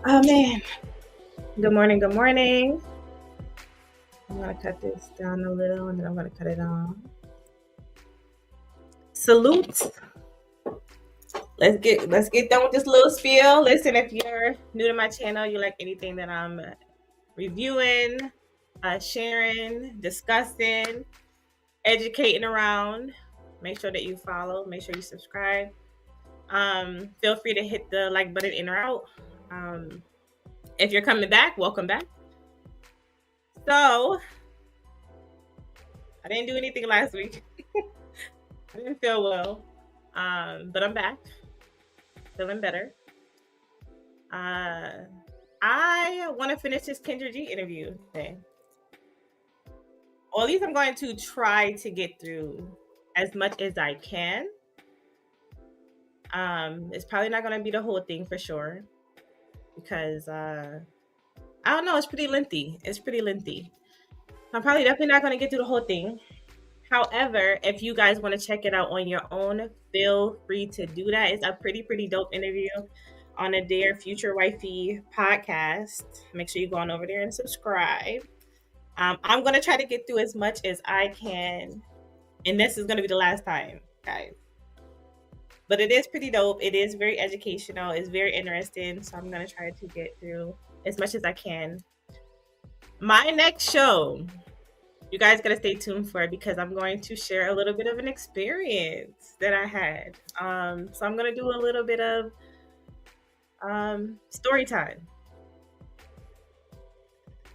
Oh man. Good morning. Good morning. I'm gonna cut this down a little and then I'm gonna cut it off. Salute. Let's get done with this little spiel. Listen, if you're new to my channel, you like anything that I'm reviewing, sharing, discussing, educating around, make sure that you follow, make sure you subscribe. Feel free to hit the like button in or out. Um, if you're coming back, welcome back. So I didn't do anything last week. I didn't feel well, but I'm back, feeling better. Uh, I want to finish this Kendra G interview today. Or at least I'm going to try to get through as much as I can. It's probably not going to be the whole thing for sure because I don't know. It's pretty lengthy. It's pretty lengthy. I'm probably definitely not going to get through the whole thing. However, if you guys want to check it out on your own, feel free to do that. It's a pretty dope interview on a Dear Future Wifey podcast. Make sure you go on over there and subscribe. I'm going to try to get through as much as I can. And this is going to be the last time, guys. But it is pretty dope. It is very educational. It's very interesting. So I'm going to try to get through as much as I can. My next show, you guys gotta stay tuned for it because I'm going to share a little bit of an experience that I had. So I'm gonna do a little bit of story time,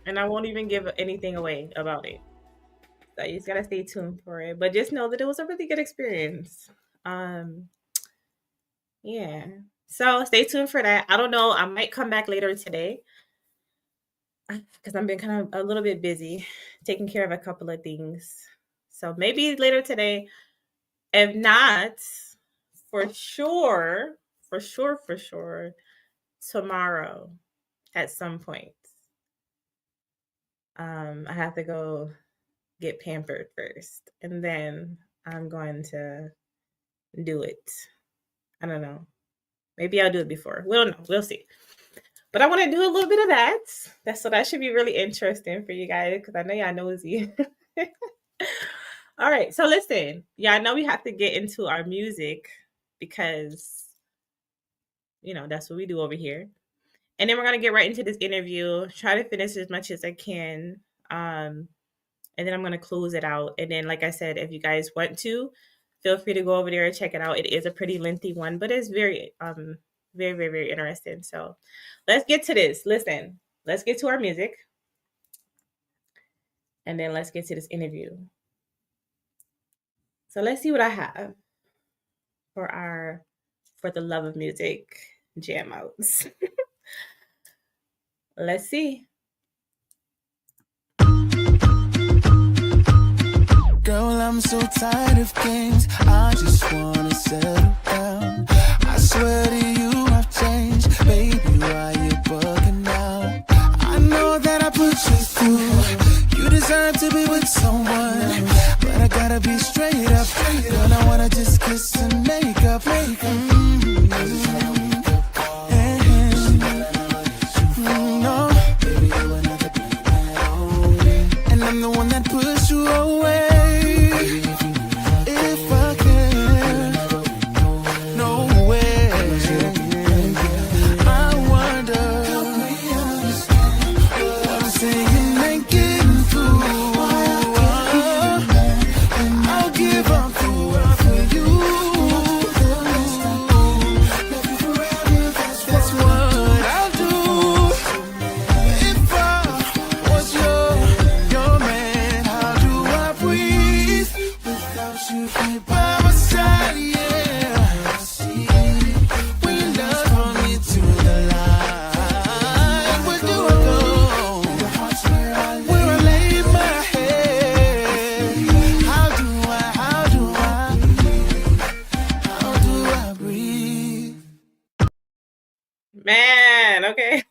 and I won't even give anything away about it. So you just gotta stay tuned for it. But just know that it was a really good experience. Um, yeah. So stay tuned for that. I don't know. I might come back later today because I've been kind of a little bit busy taking care of a couple of things. So maybe later today. If not, for sure, tomorrow at some point. I have to go get pampered first, and then I'm going to do it. I don't know. Maybe I'll do it before. We don't know. We'll see. But I want to do a little bit of that. That should be really interesting for you guys because I know y'all nosy. All right. So listen, I know we have to get into our music because that's what we do over here. And then we're gonna get right into this interview. Try to finish as much as I can, and then I'm gonna close it out. And then, like I said, if you guys want to, feel free to go over there and check it out. It is a pretty lengthy one, but it's very interesting. So, let's get to this. Listen, let's get to our music, and then let's get to this interview. So let's see what I have for the love of music jam outs. Let's see. Girl, I'm so tired of games. I just wanna settle down. I swear to you, I've changed. Baby, why you bugging out? I know that I put you through. You deserve to be with someone, but I gotta be straight up. Girl, I wanna just kiss and make up. No. And I'm the one that pushed you away. Man, okay.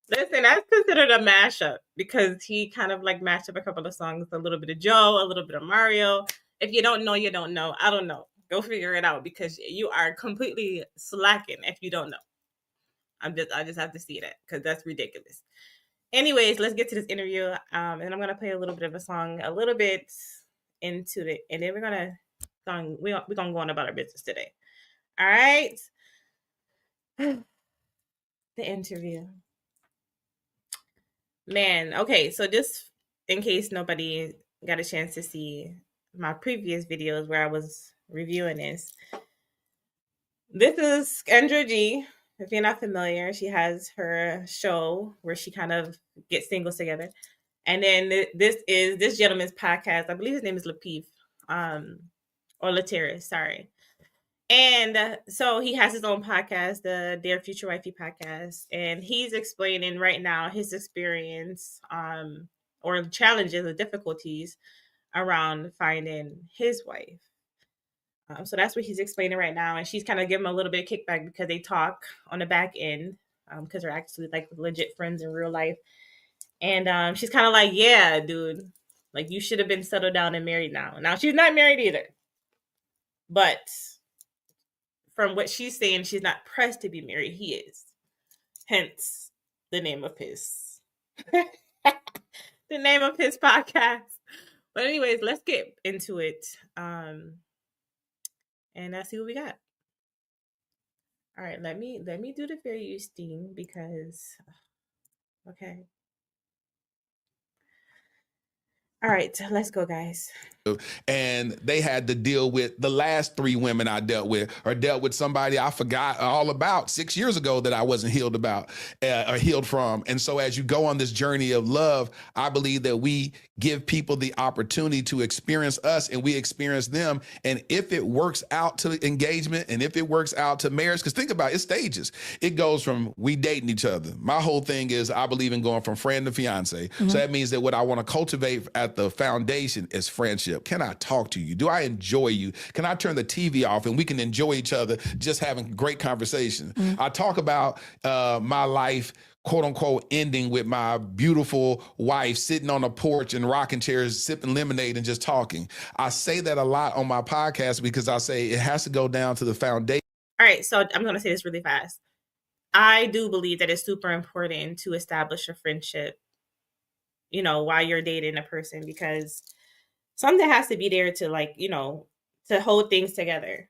Listen, that's considered a mashup because he kind of like mashed up a couple of songs, a little bit of Joe, a little bit of Mario. If you don't know, you don't know. I don't know. Go figure it out because you are completely slacking if you don't know. I just have to see that because that's ridiculous. Anyways, let's get to this interview. And I'm gonna play a little bit of a song, a little bit into it, and then we're gonna go on about our business today. All right. The interview. Man, okay, so just in case nobody got a chance to see my previous videos where I was reviewing this is Kendra G. If you're not familiar, she has her show where she kind of gets singles together. And then this is this gentleman's podcast. I believe his name is Lapeef, or Lateris, sorry. And so he has his own podcast, the Dear Future Wifey podcast, and he's explaining right now his experience, or challenges or difficulties around finding his wife. So that's what he's explaining right now, and she's kind of giving him a little bit of kickback because they talk on the back end, because they're actually like legit friends in real life. And she's kind of like, "Yeah, dude, like you should have been settled down and married now." Now she's not married either, but from what she's saying, she's not pressed to be married. He is. Hence the name of his the name of his podcast. But anyways, let's get into it. And let's see what we got. All right, let me do the fair use thing because okay. All right, let's go, guys. And they had to deal with the last 3 women I dealt with, or dealt with somebody I forgot all about 6 years ago that I wasn't healed about, or healed from. And so as you go on this journey of love, I believe that we give people the opportunity to experience us and we experience them. And if it works out to engagement and if it works out to marriage, because think about it, it's stages. It goes from we dating each other. My whole thing is I believe in going from friend to fiance. So that means that what I want to cultivate at the foundation is friendship. Can I talk to you? Do I enjoy you? Can I turn the TV off and we can enjoy each other just having great conversation? I talk about my life, quote unquote, ending with my beautiful wife sitting on a porch and rocking chairs, sipping lemonade and just talking. I say that a lot on my podcast because I say it has to go down to the foundation. All right, so I'm going to say this really fast. I do believe that it's super important to establish a friendship, while you're dating a person, because something has to be there to to hold things together.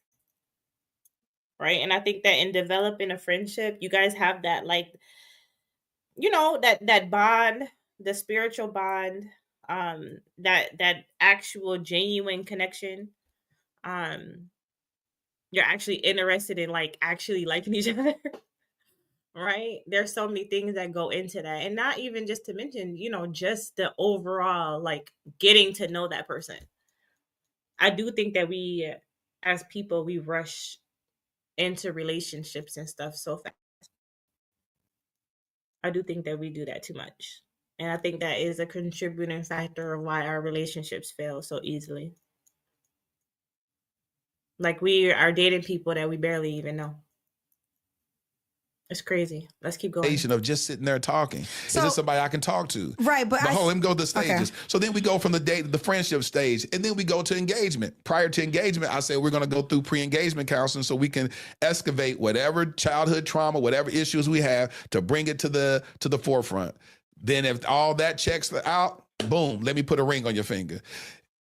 Right. And I think that in developing a friendship, you guys have that, that bond, the spiritual bond, that actual genuine connection. You're actually interested in actually liking each other. Right. There's so many things that go into that. And not even just to mention, just the overall getting to know that person. I do think that we as people, we rush into relationships and stuff so fast. I do think that we do that too much. And I think that is a contributing factor of why our relationships fail so easily. Like we are dating people that we barely even know. It's crazy. Let's keep going. Of just sitting there talking. So, is this somebody I can talk to? Right, but let me go to the stages. Okay. So then we go from the date to the friendship stage, and then we go to engagement. Prior to engagement, I say we're going to go through pre-engagement counseling so we can excavate whatever childhood trauma, whatever issues we have, to bring it to the forefront. Then if all that checks out, boom, let me put a ring on your finger.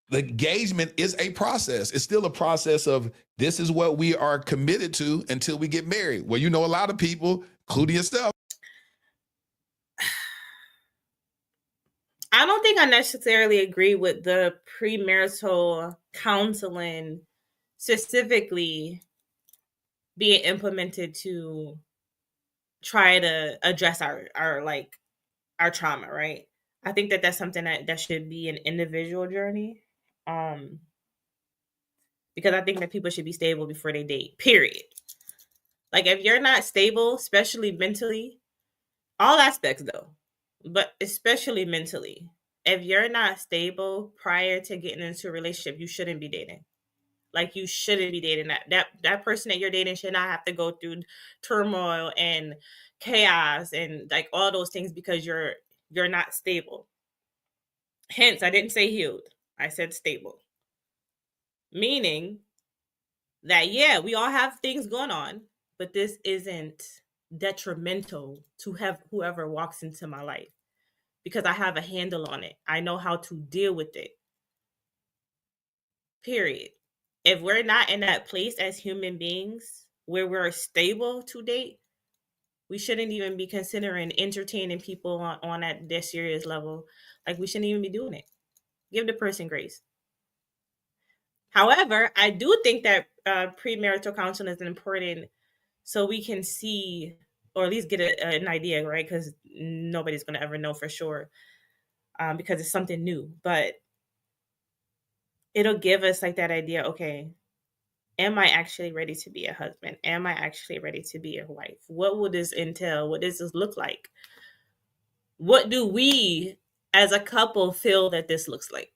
The engagement is a process. It's still a process of this is what we are committed to until we get married. Well, a lot of people, including yourself. I don't think I necessarily agree with the premarital counseling specifically being implemented to try to address our trauma, right? I think that that's something that should be an individual journey. Because I think that people should be stable before they date, period. Like if you're not stable, especially mentally, all aspects though, but especially mentally, if you're not stable prior to getting into a relationship, you shouldn't be dating. Like you shouldn't be dating that person that you're dating should not have to go through turmoil and chaos and all those things because you're not stable. Hence, I didn't say healed. I said stable. Meaning that, yeah, we all have things going on, but this isn't detrimental to have whoever walks into my life because I have a handle on it. I know how to deal with it. Period. If we're not in that place as human beings where we're stable to date, we shouldn't even be considering entertaining people on that their serious level. Like we shouldn't even be doing it. Give the person grace. However, I do think that premarital counseling is important so we can see or at least get an idea, right? Because nobody's going to ever know for sure because it's something new. But it'll give us like that idea, okay, am I actually ready to be a husband? Am I actually ready to be a wife? What will this entail? What does this look like? What do we as a couple feel that this looks like?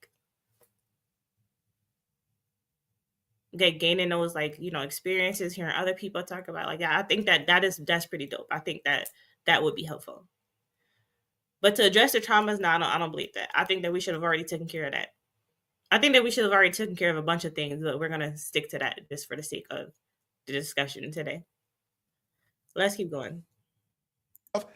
Okay, gaining those like, experiences, hearing other people talk about like, yeah, I think that's pretty dope. I think that would be helpful. But to address the traumas, no, I don't believe that. I think that we should have already taken care of that. I think that we should have already taken care of a bunch of things, but we're gonna stick to that just for the sake of the discussion today. Let's keep going.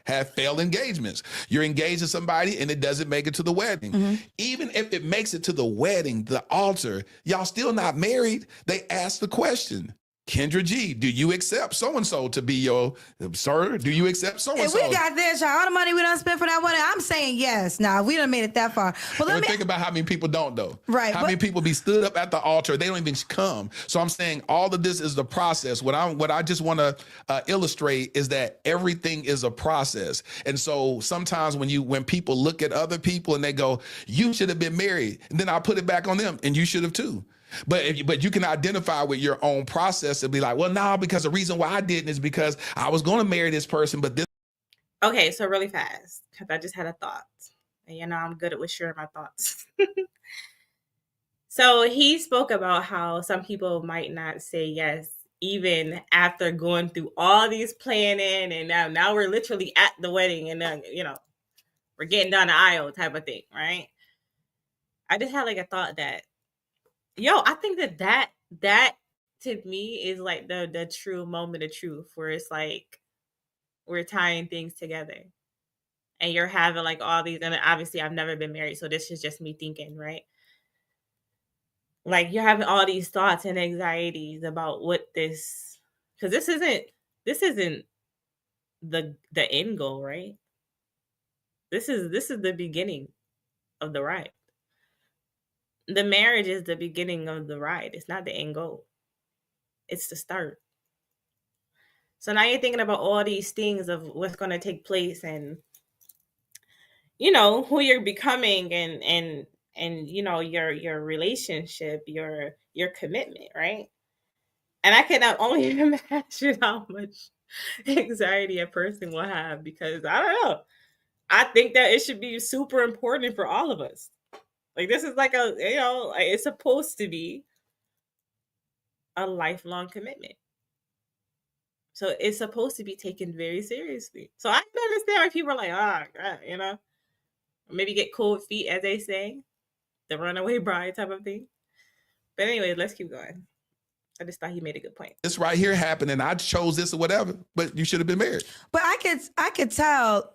Have failed engagements. You're engaged to somebody and it doesn't make it to the wedding. Mm-hmm. Even if it makes it to the wedding, the altar, y'all still not married. They ask the question, Kendra G, do you accept so-and-so to be your, sir, do you accept so-and-so? If we got this, y'all, all the money we done spent for that wedding, I'm saying yes. Nah, we done made it that far. But think about how many people don't, though. Right. How many people be stood up at the altar, they don't even come. So I'm saying all of this is the process. What I just want to illustrate is that everything is a process. And so sometimes when people look at other people and they go, you should have been married, and then I put it back on them, and you should have too. But you can identify with your own process and be like, well, no, because the reason why I didn't is because I was going to marry this person, but this. Okay, so really fast, because I just had a thought. And I'm good at sharing my thoughts. So he spoke about how some people might not say yes, even after going through all these planning, and now we're literally at the wedding, and then, we're getting down the aisle type of thing, right? I just had like a thought that, I think that to me is like the true moment of truth, where it's like we're tying things together and you're having like all these, and obviously I've never been married, so this is just me thinking, right? Like you're having all these thoughts and anxieties about what this, because this isn't the end goal, right? This is the beginning of the ride. The marriage is the beginning of the ride. It's not the end goal. It's the start. So now you're thinking about all these things of what's going to take place, and who you're becoming, and your relationship, your commitment, right? And I cannot only imagine how much anxiety a person will have, because I don't know. I think that it should be super important for all of us. Like this is like it's supposed to be a lifelong commitment. So it's supposed to be taken very seriously. So I can understand why people are like, maybe get cold feet, as they say, the runaway bride type of thing. But anyway, let's keep going. I just thought he made a good point. This right here happened, and I chose this or whatever, but you should have been married. But I could tell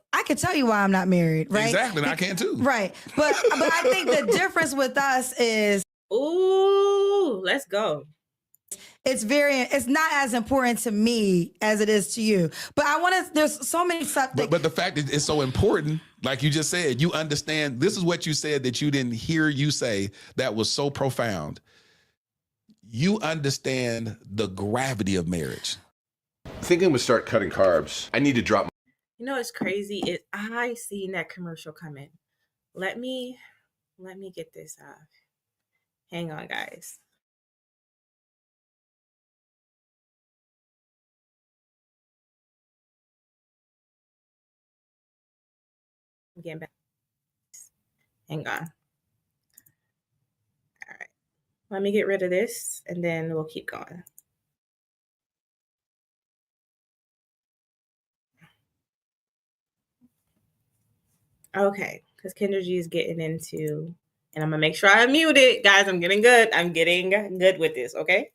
you why I'm not married, right? Exactly, and I can too. Right. But I think the difference with us is, ooh, let's go. It's not as important to me as it is to you. But there's so many stuff that, but the fact that it's so important, like you just said, you understand, this is what you said that you didn't hear you say that was so profound. You understand the gravity of marriage. I think I'm gonna start cutting carbs. I need to drop. It's crazy. I seen that commercial coming. Let me get this off. Hang on, guys. I'm getting back. Hang on. All right. Let me get rid of this, and then we'll keep going. Okay, because Kendra G is getting into, and I'm gonna make sure I mute it, guys. I'm getting good. I'm getting good with this. Okay.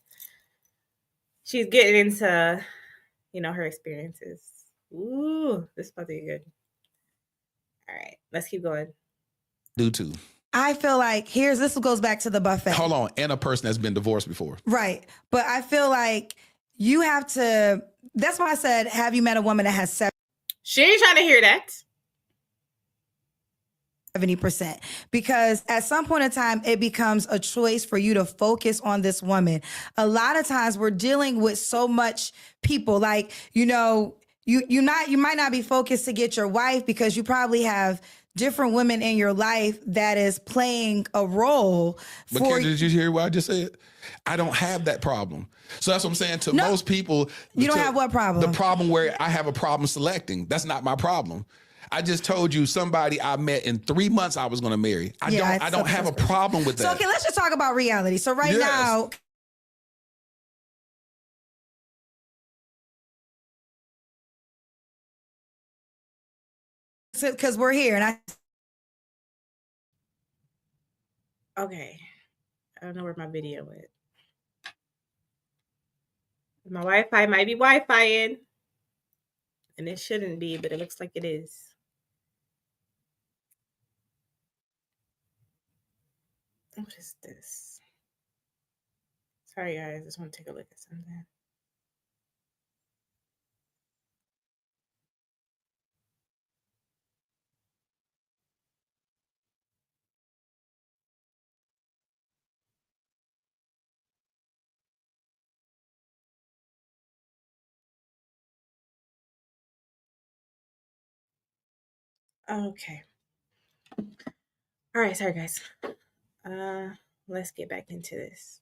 She's getting into, her experiences Ooh, this is about to be good. All right, let's keep going. Do too. I feel like this goes back to the buffet. Hold on, and a person that's been divorced before. Right. But I feel like you have to, that's why I said, have you met a woman that has She ain't trying to hear that. 70%? Because at some point in time, it becomes a choice for you to focus on this woman. A lot of times we're dealing with so much people, like, you might not be focused to get your wife because you probably have different women in your life that is playing a role. But Kendra, did you hear what I just said? I don't have that problem. So that's what I'm saying to most people. You don't have what problem? The problem where I have a problem selecting. That's not my problem. I just told you somebody I met in 3 months I was going to marry. I don't have a problem with that. So, okay, let's just talk about reality. So right now, because we're here and Okay. I don't know where my video went. My Wi-Fi might be Wi-Fi-ing. And it shouldn't be, but it looks like it is. What is this? Sorry, guys. I just want to take a look at something. Okay. All right. Sorry, guys. Let's get back into this.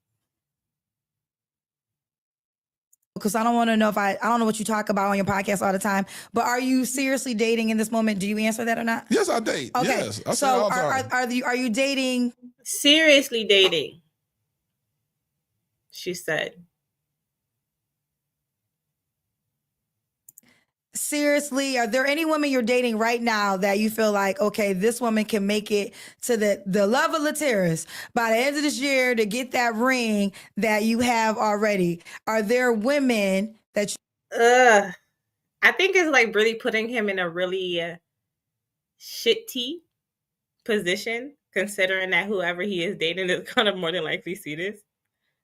because I don't want to know I don't know what you talk about on your podcast all the time, but are you seriously dating in this moment? Do you answer that or not? Yes, I date. Okay. Yes. I So are you dating? Seriously dating? She said. Seriously, are there any women you're dating right now that you feel like, okay, this woman can make it to the love of Lateris by the end of this year to get that ring that you have already? Are there women that I think it's like really putting him in a really shitty position, considering that whoever he is dating is kind of more than likely see this.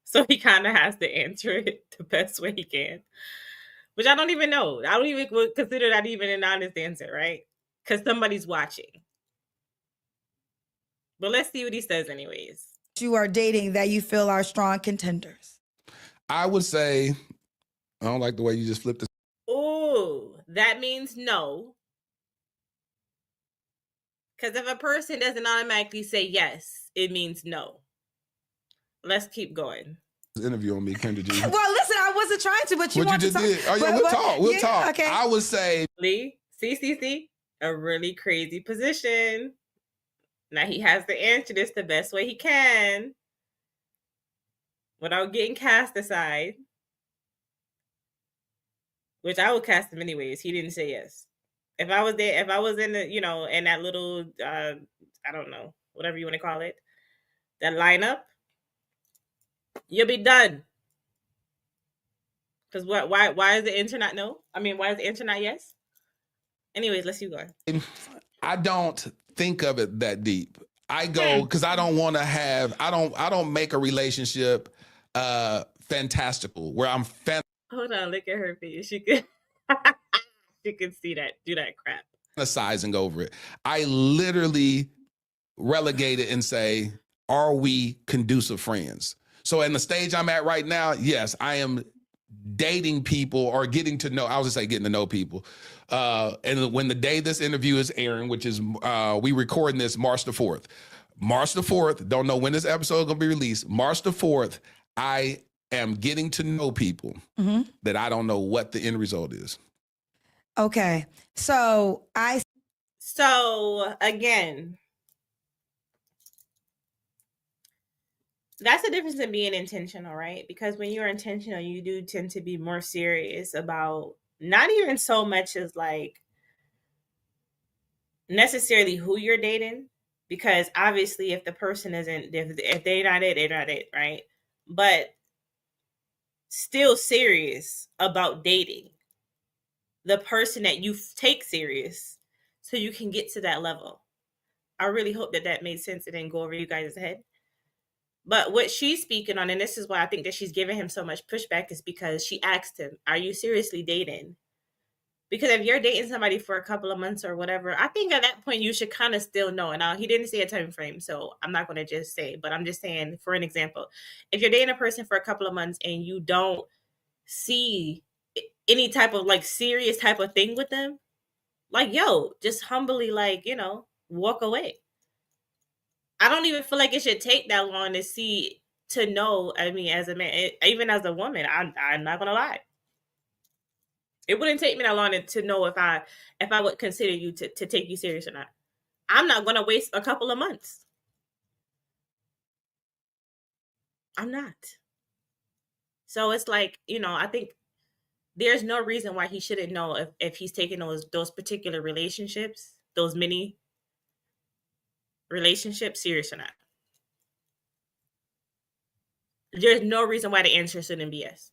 So he kind of has to answer it the best way he can. Which I don't even know. I don't even consider that even an honest answer, right? Because somebody's watching. But let's see what he says anyways. you are dating that you feel are strong contenders? I would say, I don't like the way you just flipped this. Oh, that means no. Because if a person doesn't automatically say yes, it means no. Let's keep going. Interview on me, Kendra G. Well, listen, I wasn't trying to, but you what want you to just talk. did. Oh, yeah, we'll talk. Okay. I would say, Lee, see, a really crazy position. Now he has to answer this the best way he can without getting cast aside. Which I would cast him anyways. He didn't say yes. If I was there, if I was in the, in that little, I don't know, whatever you want to call it, that lineup, you'll be done. Because why is the internet no? I mean, why is the internet yes? Anyways, let's keep going. I don't think of it that deep. I go because I don't want to have. I don't make a relationship fantastical where I'm Hold on, look at her face. She could she could see that. Do that crap. fantasizing over it. I literally relegate it and say, are we conducive friends? So in the stage I'm at right now, yes, I am dating people or getting to know. I was just say getting to know people. And when the day this interview is airing, which is we recording this March the 4th. March the 4th, don't know when this episode is gonna be released. March the 4th, I am getting to know people that I don't know what the end result is. Okay. So again, that's the difference in being intentional, right? Because when you're intentional, you do tend to be more serious about not even so much as like necessarily who you're dating, because obviously if the person isn't, if they're not it, they're not it, right? But still serious about dating. the person that you take serious so you can get to that level. I really hope that that made sense and didn't go over you guys' head. But what she's speaking on, and this is why I think that she's giving him so much pushback, is because she asked him, "Are you seriously dating?" Because if you're dating somebody for a couple of months or whatever, I think at that point you should kind of still know. And now he didn't say a time frame, so I'm not going to just say, but I'm just saying for an example, if you're dating a person for a couple of months and you don't see any type of like serious type of thing with them, like yo, just humbly like walk away. I don't even feel like it should take that long to know. I mean, as a man, even as a woman, I'm not gonna lie. It wouldn't take me that long to know if I would consider you to take you serious or not. I'm not gonna waste a couple of months. I'm not. So it's like, I think there's no reason why he shouldn't know if he's taking those particular relationships, those mini relationships, serious or not. There's no reason why the answer shouldn't be yes.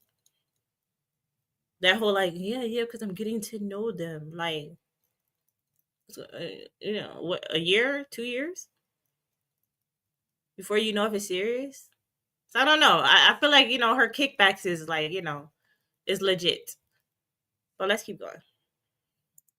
That whole like, yeah, because I'm getting to know them. Like, what, a year, 2 years before you know if it's serious. So I don't know. I feel like her kickbacks is like is legit. But let's keep going.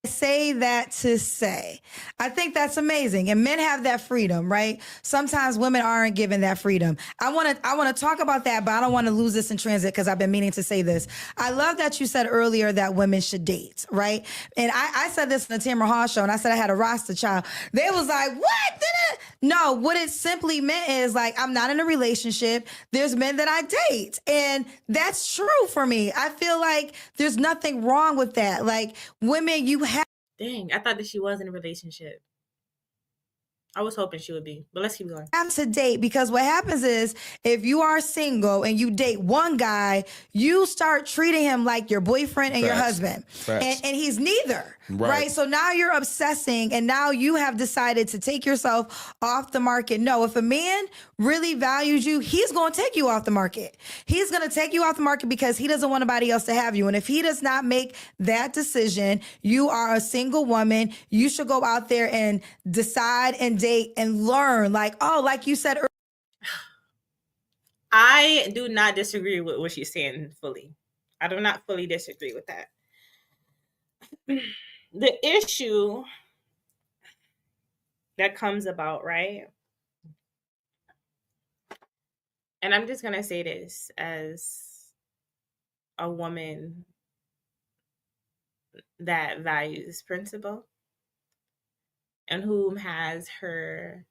Say that to say, I think that's amazing, and men have that freedom, right? Sometimes women aren't given that freedom. I want to talk about that, but I don't want to lose this in transit because I've been meaning to say this. I love that you said earlier that women should date, right? And I said this in the Tamara Hall show, and I said I had a roster child. They was like, "What?" No, what it simply meant is like I'm not in a relationship. There's men that I date, and that's true for me. I feel like there's nothing wrong with that. Like women, you have. Dang, I thought that she was in a relationship. I was hoping she would be, but let's keep going. Have to date, because what happens is if you are single and you date one guy, you start treating him like your boyfriend and your husband. And he's neither. Right. So now you're obsessing, and now you have decided to take yourself off the market. No, if a man really values you, he's going to take you off the market. He's going to take you off the market because he doesn't want anybody else to have you. And if he does not make that decision, you are a single woman. You should go out there and decide and date and learn. Like you said earlier. I do not disagree with what she's saying fully. I do not fully disagree with that. The issue that comes about, right? And I'm just going to say this as a woman that values principle and whom has her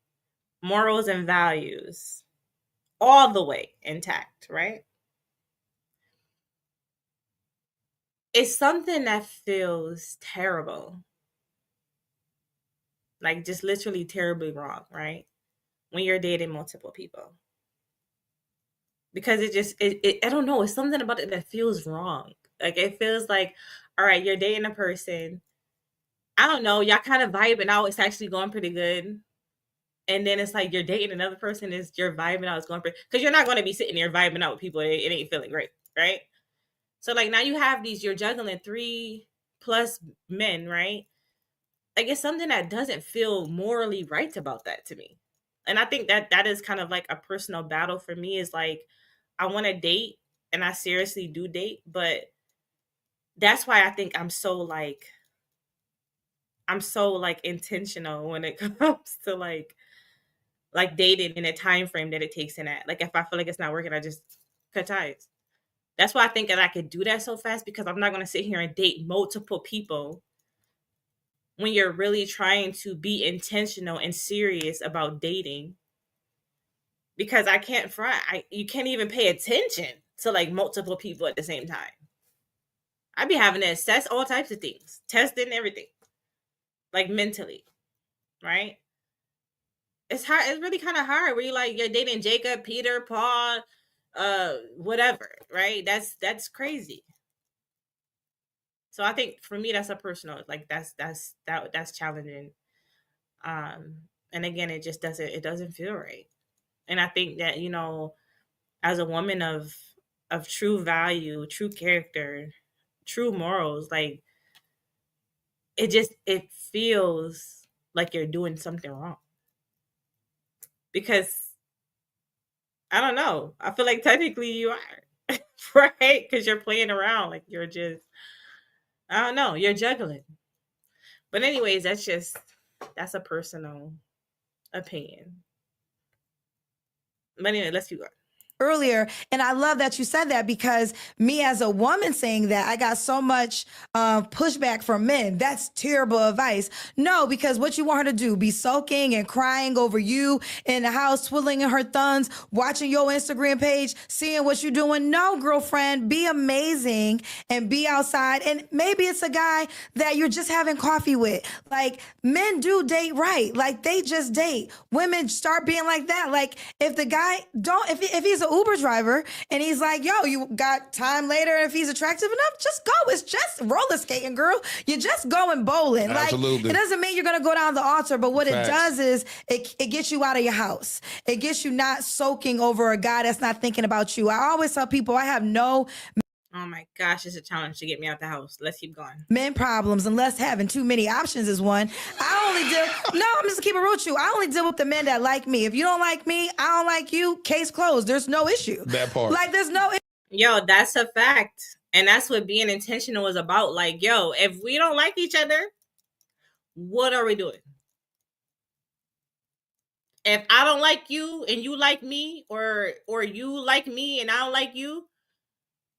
morals and values all the way intact, right? It's something that feels terrible. Like just literally terribly wrong, right? When you're dating multiple people. Because I don't know, it's something about it that feels wrong. Like it feels like, all right, you're dating a person. I don't know, y'all kind of vibing out. It's actually going pretty good. And then it's like you're dating another person, you're vibing out, it's going pretty, because you're not going to be sitting there vibing out with people. It ain't feeling great, right? So like now you have you're juggling 3+ men, right? Like it's something that doesn't feel morally right about that to me. And I think that is kind of like a personal battle for me, is like I want to date and I seriously do date, but that's why I think I'm so like intentional when it comes to like dating in a time frame that it takes in that. Like if I feel like it's not working, I just cut ties. That's why I think that I could do that so fast, because I'm not going to sit here and date multiple people when you're really trying to be intentional and serious about dating. Because I can't front. You can't even pay attention to like multiple people at the same time. I'd be having to assess all types of things, testing everything, like mentally, right? It's hard. It's really kind of hard where you're dating Jacob, Peter, Paul, whatever, right? That's crazy. So I think for me that's a personal, like that's challenging. And again, it doesn't feel right. And I think that, as a woman of true value, true character, true morals, like it feels like you're doing something wrong. Because I don't know. I feel like technically you are. Right? Because you're playing around. Like you're just, I don't know, you're juggling. But anyways, that's a personal opinion. But anyway, let's keep going. Earlier, and I love that you said that, because me as a woman saying that, I got so much pushback from men. That's terrible advice. No, because what you want her to do, be sulking and crying over you in the house, twiddling her thumbs, watching your Instagram page, seeing what you're doing. No, girlfriend, be amazing and be outside. And maybe it's a guy that you're just having coffee with. Like, men do date right. Like, they just date. Women start being like that. Like, if the guy if he's an Uber driver and he's like, yo, you got time later, and if he's attractive enough, just go. It's just roller skating, girl. You're just going bowling. Absolutely. Like, it doesn't mean you're gonna go down the altar, but what Facts. it does is it gets you out of your house. It gets you not soaking over a guy that's not thinking about you. I always tell people I have no Oh my gosh, it's a challenge to get me out the house. Let's keep going. men problems unless having too many options is one. I'm just keeping it real with you. I only deal with the men that like me. If you don't like me, I don't like you, case closed. There's no issue. That part. Like, there's no Yo, that's a fact. And that's what being intentional is about. Like, yo, if we don't like each other, what are we doing? If I don't like you and you like me, or you like me and I don't like you,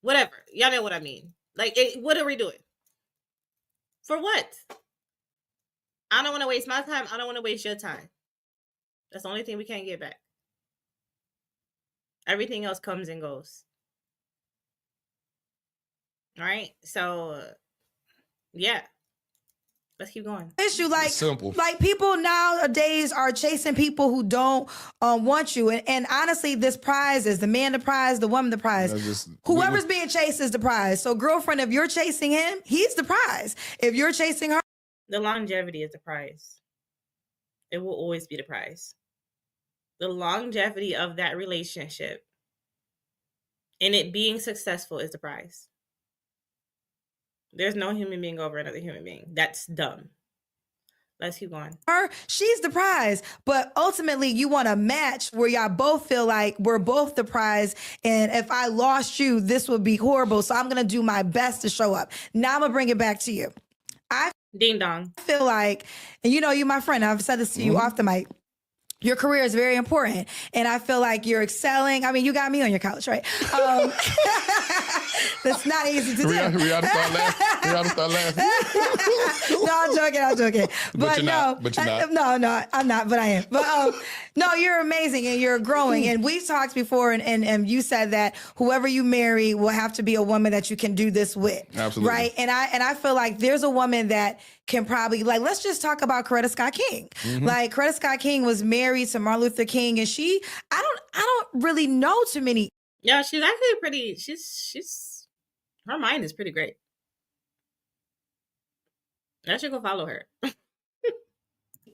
whatever. Y'all know what I mean. Like, what are we doing? For what? I don't want to waste my time. I don't want to waste your time. That's the only thing we can't get back. Everything else comes and goes. All right? So, yeah. Let's keep going. issue. Like, Simple. Like, people nowadays are chasing people who don't want you. And honestly, this prize is the man the prize, the woman the prize. Whoever's being chased is the prize. So, girlfriend, if you're chasing him, he's the prize. If you're chasing her, The longevity is the prize. It will always be the prize. The longevity of that relationship and it being successful is the prize. There's no human being over another human being. That's dumb. Let's keep going. she's the prize. But ultimately, you want a match where y'all both feel like we're both the prize. And if I lost you, this would be horrible. So I'm going to do my best to show up. Now I'm going to bring it back to you. I Ding dong. feel like, and you know, you my friend, I've said this to you off the mic. Your career is very important. And I feel like you're excelling. I mean, you got me on your couch, right? That's not easy to do. We ought to start laughing. No, I'm joking. But you're not. No, I'm not, but I am. But no, you're amazing and you're growing. And we've talked before, and you said that whoever you marry will have to be a woman that you can do this with. Absolutely. Right? And I feel like there's a woman that can probably, like, let's just talk about Coretta Scott King. Like, Coretta Scott King was married to Martin Luther King, and I don't really know too many. Yeah, she's actually pretty. She's her mind is pretty great. I should go follow her.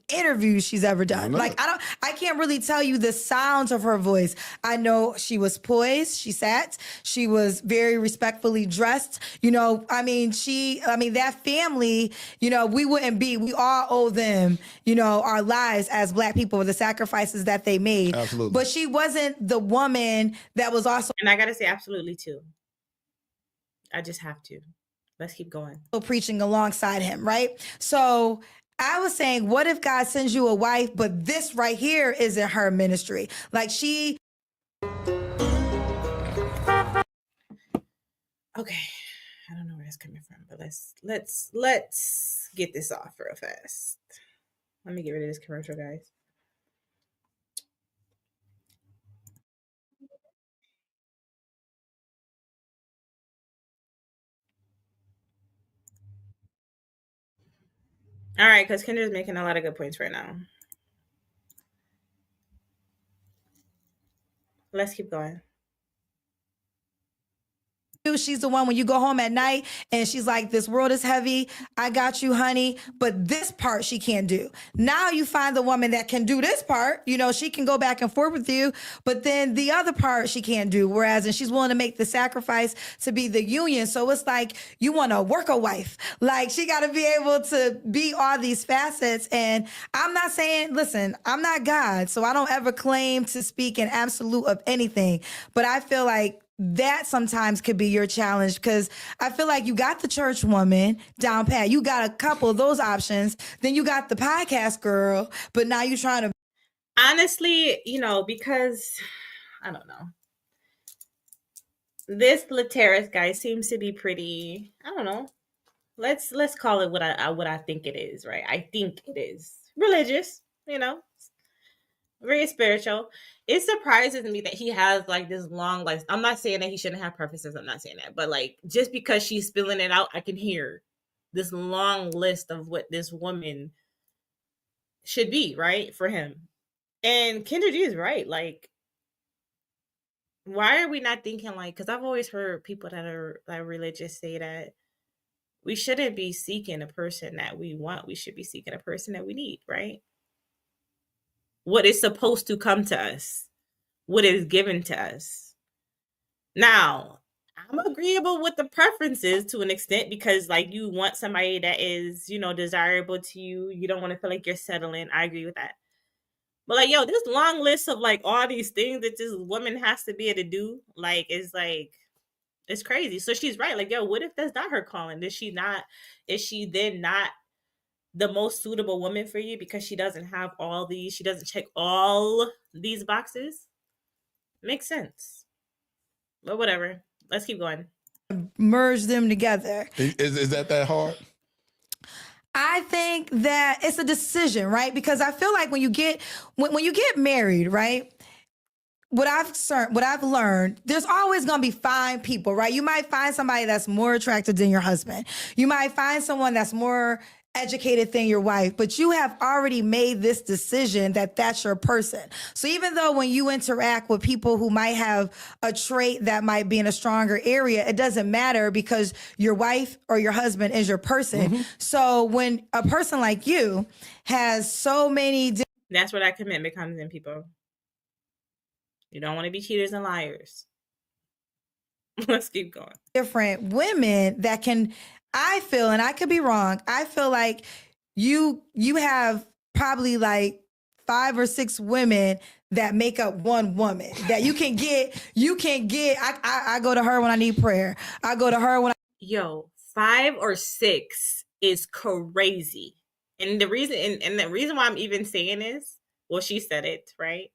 Interviews she's ever done. Like, I can't really tell you the sounds of her voice. I know she was poised, she sat, she was very respectfully dressed. You know, that family, you know, we all owe them, you know, our lives as Black people for the sacrifices that they made. Absolutely. But she wasn't the woman that was also And I gotta say absolutely too. I just have to. Let's keep going. preaching alongside him, right? So I was saying, what if God sends you a wife, but this right here isn't her ministry? Like, she. Okay. I don't know where that's coming from, but let's get this off real fast. Let me get rid of this commercial, guys. All right, because Kendra's making a lot of good points right now. Let's keep going. do. She's the one when you go home at night and she's like, this world is heavy. I got you, honey. But this part she can't do. Now you find the woman that can do this part. You know, she can go back and forth with you, but then the other part she can't do. Whereas, and she's willing to make the sacrifice to be the union. So it's like you want a worker wife. Like she got to be able to be all these facets. And I'm not saying, listen, I'm not God, so I don't ever claim to speak in absolute of anything. But I feel like that sometimes could be your challenge, because I feel like you got the church woman down pat. You got a couple of those options. Then you got the podcast girl, but now you're trying to. Honestly, you know, because I don't know. This Lateris guy seems to be pretty, I don't know. Let's call it what I think it is, right? I think it is religious, you know, very spiritual. It surprises me that he has like this long list. I'm not saying that he shouldn't have preferences. I'm not saying that, but like just because she's spilling it out, I can hear this long list of what this woman should be, right, for him. And Kendra G is right. Like, why are we not thinking like? Because I've always heard people that are like religious say that we shouldn't be seeking a person that we want. We should be seeking a person that we need, right? What is supposed to come to us, what is given to us. Now, I'm agreeable with the preferences to an extent, because like you want somebody that is, you know, desirable to you. You don't want to feel like you're settling. I agree with that. But like, yo, this long list of like all these things that this woman has to be able to do, like, is like, it's crazy. So she's right. Like, yo, what if that's not her calling? Is she then not the most suitable woman for you because she doesn't check all these boxes? Makes sense. But whatever. Let's keep going. Merge them together. Is that hard? I think that it's a decision, right? Because I feel like when you get married, right? What I've learned, there's always going to be fine people, right? You might find somebody that's more attractive than your husband. You might find someone that's more educated than your wife, but you have already made this decision that that's your person. So even though when you interact with people who might have a trait that might be in a stronger area, it doesn't matter because your wife or your husband is your person. Mm-hmm. So when a person like you has so many... That's where that commitment comes in, people. You don't want to be cheaters and liars. Let's keep going. Different women that can... I feel, and I could be wrong, I feel like you have probably like 5 or 6 women that make up one woman that you can get. I go to her when I need prayer. I go to her when Yo, 5 or 6 is crazy. And the reason why I'm even saying this, well, she said it, right?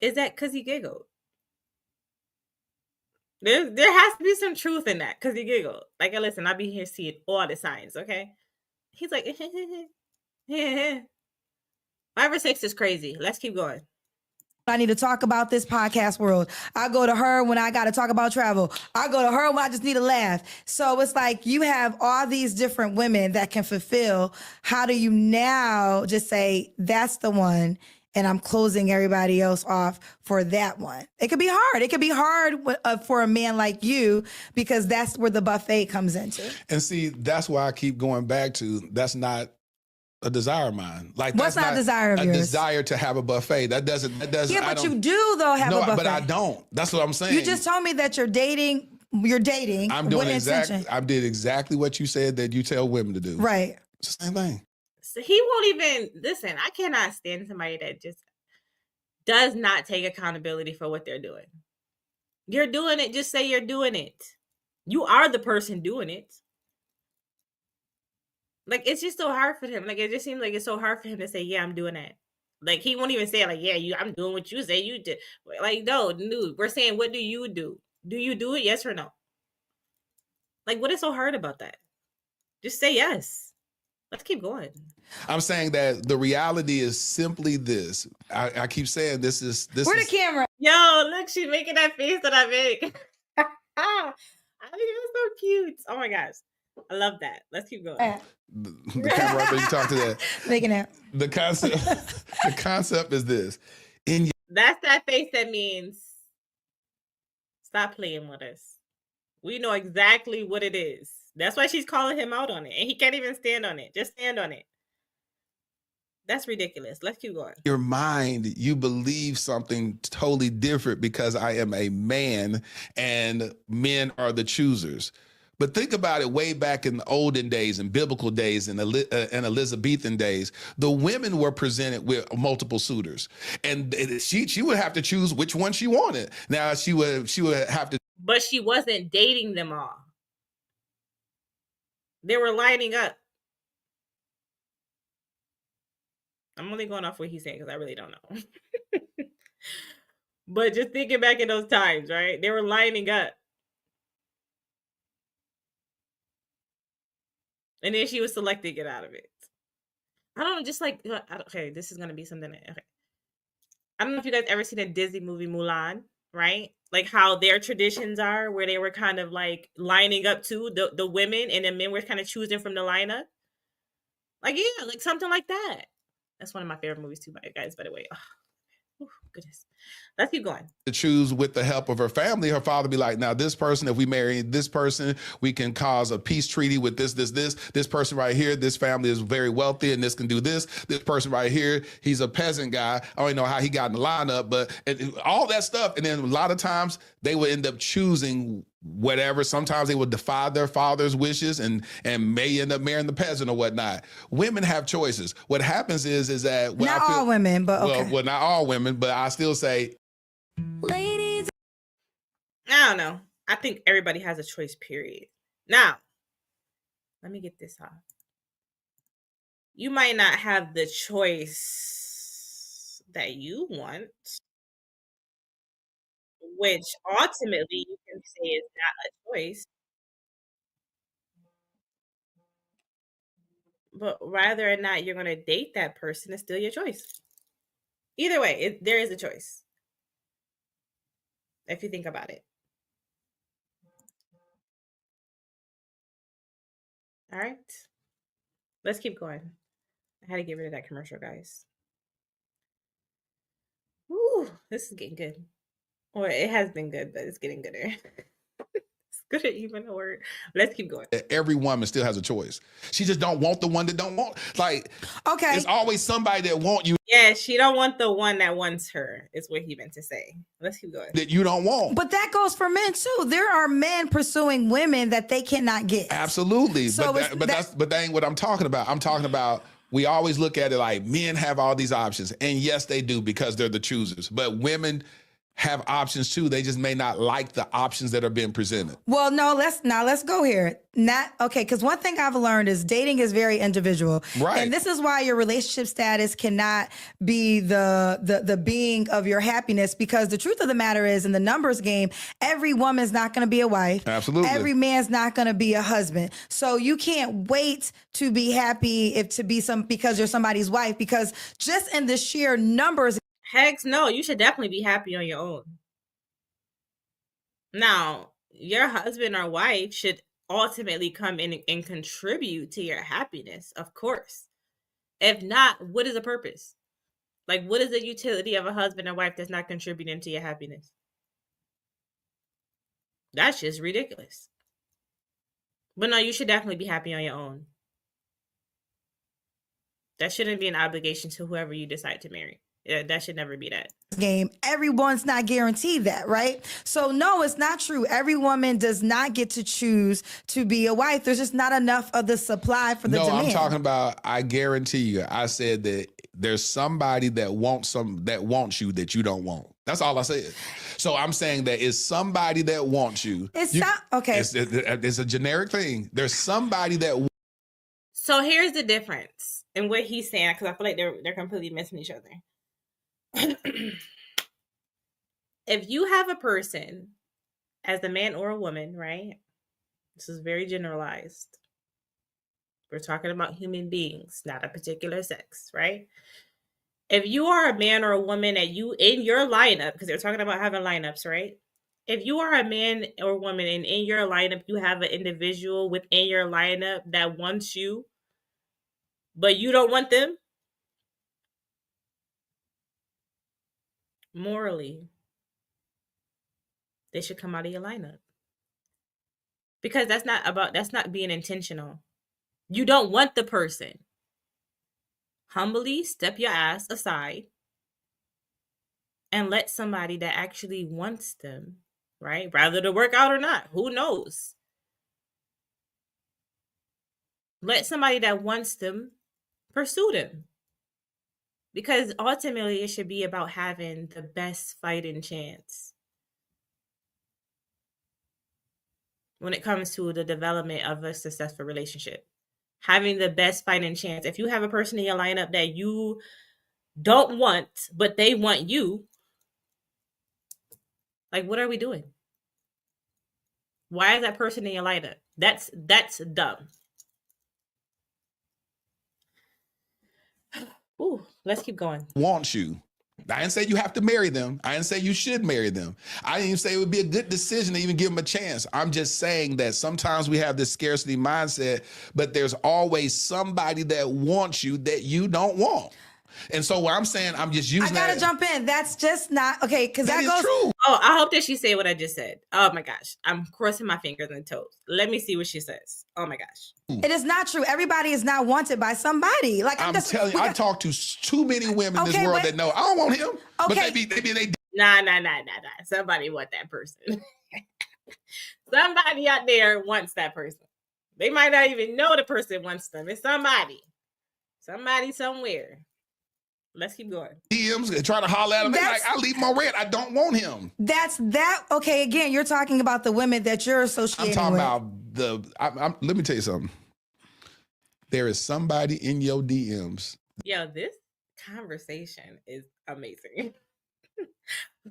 Is that because he giggled. There has to be some truth in that, because he giggled. Like, listen, I'll be here seeing all the signs, okay? He's like, 5 or 6 is crazy. Let's keep going. I need to talk about this podcast world. I go to her when I got to talk about travel. I go to her when I just need a laugh. So it's like you have all these different women that can fulfill. How do you now just say, that's the one, and I'm closing everybody else off for that one? It could be hard. It could be hard for a man like you, because that's where the buffet comes into. And see, that's why I keep going back to, that's not a desire of mine. Like, what's not a desire of yours? A desire to have a buffet. That doesn't. Yeah, but you do though have a buffet. But I don't. That's what I'm saying. You just told me that you're dating. I'm doing I did exactly what you said that you tell women to do. Right. It's the same thing. So he won't even listen. I cannot stand somebody that just does not take accountability for what they're doing. You're doing it. Just say you're doing it. You are the person doing it. Like, it's just so hard for him. Like, it just seems like it's so hard for him to say, yeah, I'm doing that. Like, he won't even say, like, yeah, I'm doing what you say you did. Like, no, dude, we're saying, what do you do? Do you do it? Yes or no? Like, what is so hard about that? Just say yes. Let's keep going. I'm saying that the reality is simply this. I keep saying this is... Where the camera? Yo, look, she's making that face that I make. I think it's so cute. Oh, my gosh. I love that. Let's keep going. The camera right there, you talk to that. Making it. The concept is this. That's that face that means stop playing with us. We know exactly what it is. That's why she's calling him out on it. And he can't even stand on it. Just stand on it. That's ridiculous. Let's keep going. Your mind, you believe something totally different because I am a man and men are the choosers. But think about it way back in the olden days and biblical days and Elizabethan days, the women were presented with multiple suitors. And she would have to choose which one she wanted. Now she would have to. But she wasn't dating them all. They were lining up. I'm only going off what he's saying because I really don't know. But just thinking back in those times, right? They were lining up. And then she was selecting it out of it. I don't know, just like, okay, this is going to be something. Okay. I don't know if you guys ever seen a Disney movie, Mulan, right? Like how their traditions are, where they were kind of like lining up to the women and the men were kind of choosing from the lineup. Like, yeah, like something like that. That's one of my favorite movies too, guys, by the way. Oh, goodness. Let's keep going. To choose with the help of her family. Her father be like, now this person, if we marry this person, we can cause a peace treaty with this person right here. This family is very wealthy and this can do this. This person right here, he's a peasant guy. I don't even know how he got in the lineup, but all that stuff. And then a lot of times they would end up choosing whatever. Sometimes they would defy their father's wishes and may end up marrying the peasant or whatnot. Women have choices. What happens is that not all women, but okay. Well, not all women, but I still say, Ladies. I don't know. I think everybody has a choice, period. Now, let me get this off. You might not have the choice that you want, which ultimately you can say is not a choice, but whether or not you're going to date that person is still your choice. Either way, there is a choice. If you think about it. All right. Let's keep going. I had to get rid of that commercial, guys. Ooh, this is getting good. Or it has been good, but it's getting gooder. It's good at even a word. Let's keep going. Every woman still has a choice. She just don't want the one that don't want. Like, okay, it's always somebody that want you. Yeah, she don't want the one that wants her, is what he meant to say. Let's keep going. That you don't want. But that goes for men too. There are men pursuing women that they cannot get. Absolutely. So but that ain't what I'm talking about. I'm talking about, we always look at it like men have all these options. And yes, they do, because they're the choosers. But women have options too. They just may not like the options that are being presented. Well, no, let's go here. Not okay, because one thing I've learned is dating is very individual. Right. And this is why your relationship status cannot be the being of your happiness, because the truth of the matter is, in the numbers game, every woman's not going to be a wife. Absolutely. Every man's not going to be a husband. So you can't wait to be happy because you're somebody's wife, because just in the sheer numbers. Heck no, you should definitely be happy on your own. Now, your husband or wife should ultimately come in and contribute to your happiness, of course. If not, what is the purpose? Like, what is the utility of a husband or wife that's not contributing to your happiness? That's just ridiculous. But no, you should definitely be happy on your own. That shouldn't be an obligation to whoever you decide to marry. Yeah, that should never be that. Game. Everyone's not guaranteed that, right? So no, it's not true. Every woman does not get to choose to be a wife. There's just not enough of the supply for the demand. No, I'm talking about, I guarantee you, I said that there's somebody that wants you that you don't want. That's all I said. So I'm saying that it's somebody that wants you. Okay. It's a generic thing. There's somebody that. So here's the difference in what he's saying, because I feel like they're completely missing each other. If you have a person as a man or a woman, right? This is very generalized. We're talking about human beings, not a particular sex, right? If you are a man or a woman in your lineup, because they're talking about having lineups, right? If you are a man or woman and in your lineup, you have an individual within your lineup that wants you, but you don't want them, morally, they should come out of your lineup. because that's not being intentional. You don't want the person. Humbly step your ass aside and let somebody that actually wants them, right? Rather to work out or not, who knows? Let somebody that wants them pursue them. Because ultimately, it should be about having the best fighting chance when it comes to the development of a successful relationship. Having the best fighting chance. If you have a person in your lineup that you don't want, but they want you, like, what are we doing? Why is that person in your lineup? That's dumb. Ooh, let's keep going. Wants you. I didn't say you have to marry them. I didn't say you should marry them. I didn't even say it would be a good decision to even give them a chance. I'm just saying that sometimes we have this scarcity mindset, but there's always somebody that wants you that you don't want. And so what I'm saying, I'm just using I gotta that. jump in. That's just not okay, because that That goes is true. Oh, I hope that she said what I just said. Oh my gosh. I'm crossing my fingers and toes. Let me see what she says. Oh my gosh. It is not true. Everybody is not wanted by somebody. Like I'm telling you, I talk to too many women in this Okay, world but- that know I don't want him. But Okay. they Nah. Somebody want that person. Somebody out there wants that person. They might not even know the person wants them. It's somebody. Somebody somewhere. Let's keep going. DMs and try to holler at him. They're like, That's- I leave him on red. I don't want him. That's that. Okay, again, you're talking about the women that you're I'm associating talking with. about let me tell you something. There is somebody in your DMs. Yo, this conversation is amazing.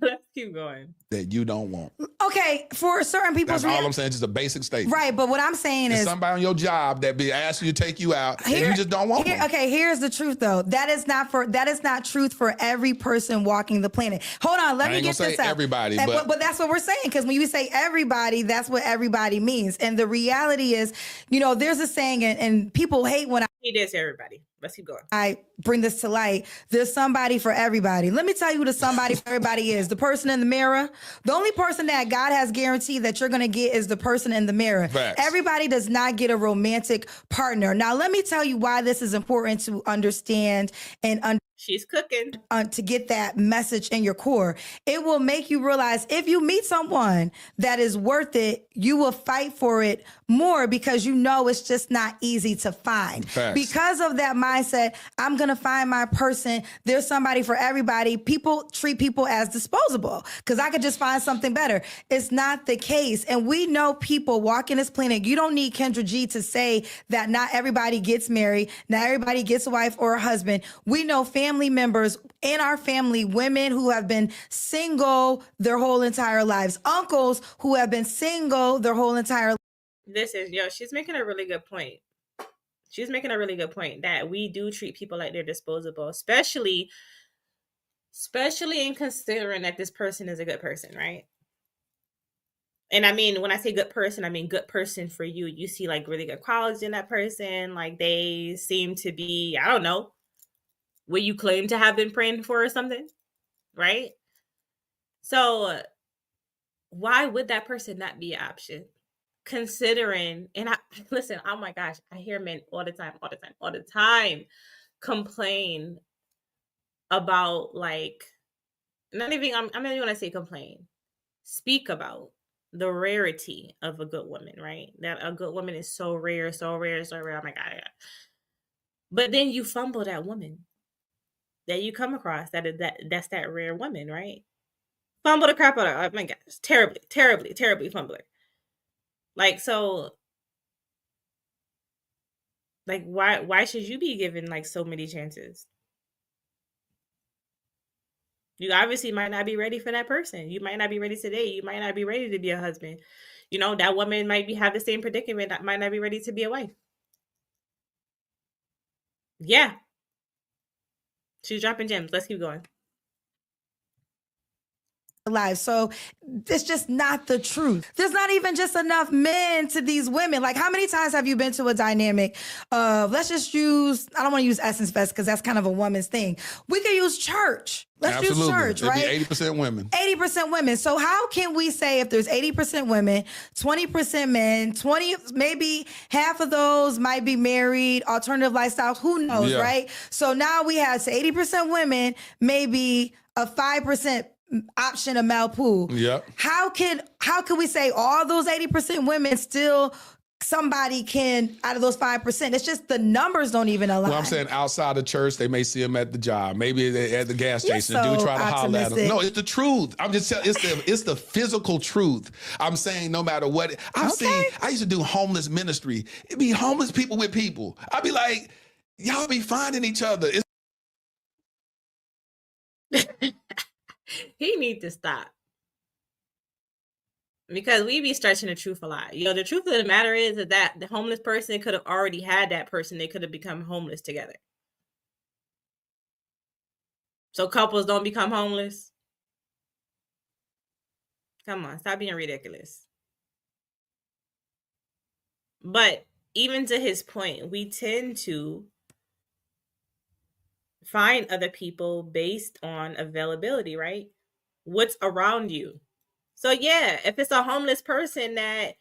Let's keep going. That you don't want. Okay, for certain people's That's all I'm saying. Just a basic statement. right. But what I'm saying There's is, somebody on your job that be asking you to take you out, and Here- you just don't want them. okay, here's the truth though. That is not truth for every person walking the planet. Hold on, let I me ain't get gonna this say out. everybody, And- but- that's what we're saying, because when you say everybody, that's what everybody means. And the reality is, there's a saying, and people hate when He did say everybody. Let's keep going. I bring this to light. There's somebody for everybody. Let me tell you who the somebody for everybody is. The person in the mirror. The only person that God has guaranteed that you're going to get is the person in the mirror. Facts. Everybody does not get a romantic partner. Now, let me tell you why this is important to understand and She's cooking. to get that message in your core. It will make you realize if you meet someone that is worth it, you will fight for it more, because it's just not easy to find. Facts. Because of that mindset, I'm going to find my person. There's somebody for everybody. People treat people as disposable because I could just find something better. It's not the case. And we know people walking this planet. You don't need Kendra G to say that not everybody gets married. Not everybody gets a wife or a husband. We know family members in our family, women who have been single their whole entire lives, uncles who have been single their whole entire She's making a really good point. She's making a really good point that we do treat people like they're disposable, especially in considering that this person is a good person, right? And I mean, when I say good person, I mean good person for you. You see like really good qualities in that person. Like they seem to be, I don't know, what you claim to have been praying for or something, right? So why would that person not be an option? Considering, and listen, oh my gosh, I hear men all the time complain about, like, I'm not even gonna say complain, speak about the rarity of a good woman, right? That a good woman is so rare, so rare, so rare. Oh my god. But then you fumble that woman that you come across that's that rare woman, right? Fumble the crap out of her. Oh my gosh, terribly fumble her. Like, so, like, why should you be given like so many chances? You obviously might not be ready for that person. You might not be ready today. You might not be ready to be a husband. That woman might have the same predicament, that might not be ready to be a wife. Yeah. She's dropping gems. Let's keep going. lives. So it's just not the truth. There's not even just enough men to these women. Like, how many times have you been to a dynamic of, let's just use, I don't want to use Essence Fest because that's kind of a woman's thing. We could use church. Let's use church, It'd right? be 80% women. 80% women. So how can we say if there's 80% women, 20% men, 20, maybe half of those might be married, alternative lifestyles, who knows, Yeah. right? So now we have 80% women, maybe a 5% option of male pool. Yep. How can we say all those 80% women still somebody can out of those 5%? It's just the numbers don't even align. Well, I'm saying outside of church, they may see them at the job, maybe they at the gas You're station. Do so try to holler at them. optimistic. No, it's the truth. I'm just telling. It's the physical truth. I'm saying no matter what. I've seen. I used to do homeless ministry. It'd be homeless people with people. I'd be like, y'all be finding each other. He need to stop. Because we be stretching the truth a lot. You know, the truth of the matter is that the homeless person could have already had that person. They could have become homeless together. So couples don't become homeless. Come on, stop being ridiculous. But even to his point, we tend to find other people based on availability, right? What's around you. So yeah, if it's a homeless person that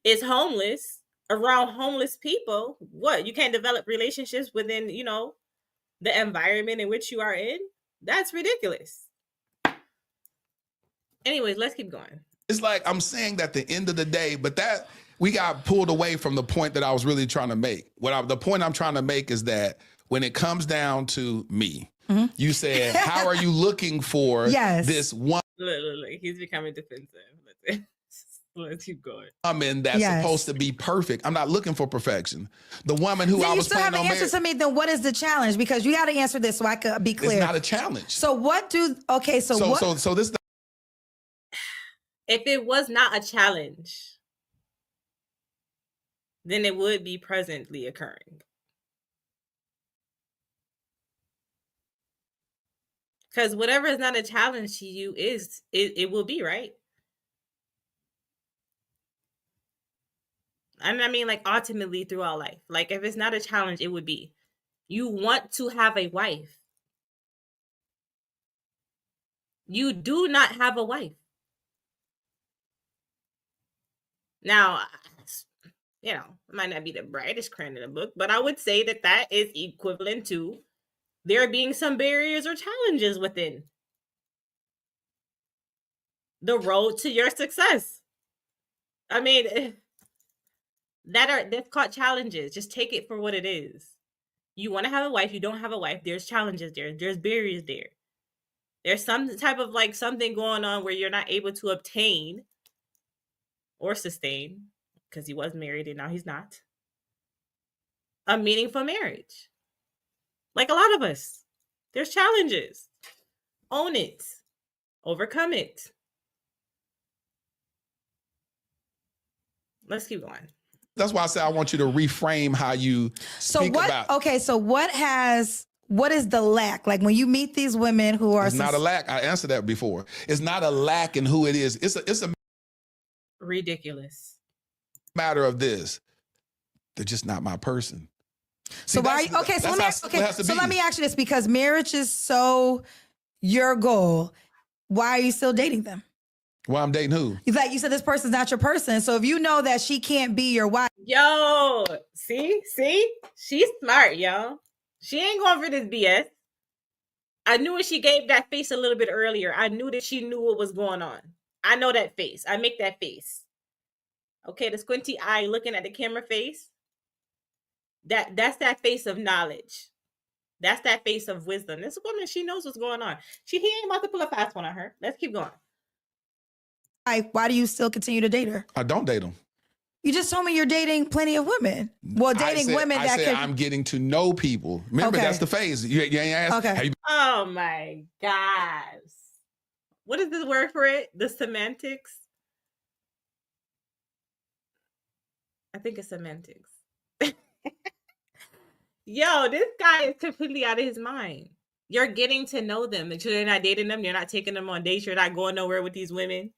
is homeless around homeless people, what? You can't develop relationships within, the environment in which you are in? That's ridiculous. Anyways, let's keep going. It's like I'm saying that at the end of the day, but that we got pulled away from the point that I was really trying to make. The point I'm trying to make is that when it comes down to me, you said, how are you looking for this one Look, he's becoming defensive. Let's keep going. woman that's supposed to be perfect? I'm not looking for perfection. The woman who I was planning on marrying. You still haven't answered to me, then what is the challenge? Because you got to answer this so I could be clear. It's not a challenge. So what do, okay, so what? So this. If it was not a challenge, then it would be presently occurring. Because whatever is not a challenge to you it will be, right? And I mean, like, ultimately throughout life. Like, if it's not a challenge, it would be. You want to have a wife. You do not have a wife. Now, it might not be the brightest crayon in the book, but I would say that is equivalent to there being some barriers or challenges within the road to your success. I mean, that's called challenges. Just take it for what it is. You want to have a wife, you don't have a wife. There's challenges there. There's barriers there. There's some type of like something going on where you're not able to obtain or sustain, because he was married and now he's not, a meaningful marriage. Like a lot of us, there's challenges. Own it. Overcome it. Let's keep going. That's why I said I want you to reframe how you speak about. Okay, so what is the lack? Like when you meet these women who are... It's not a lack. I answered that before. It's not a lack in who it is. It's a ridiculous matter of this. They're just not my person. So why? Okay, so let me ask you this, because marriage is so your goal. Why are you still dating them? Well, I'm dating who? Like you said, this person's not your person. So if you know that she can't be your wife, yo, see, she's smart, yo. She ain't going for this BS. I knew when she gave that face a little bit earlier. I knew that she knew what was going on. I know that face. I make that face. Okay, the squinty eye looking at the camera face. That's that face of knowledge. That's that face of wisdom. This woman, she knows what's going on. He ain't about to pull a fast one on her. Let's keep going. Why do you still continue to date her? I don't date them. You just told me you're dating plenty of women. Well, dating women that can... I'm getting to know people. Remember, that's the phase. You ain't asked. Okay. Oh my gosh. What is the word for it? The semantics? I think it's semantics. Yo, this guy is completely out of his mind. You're getting to know them. Make sure you're not dating them. You're not taking them on dates. You're not going nowhere with these women.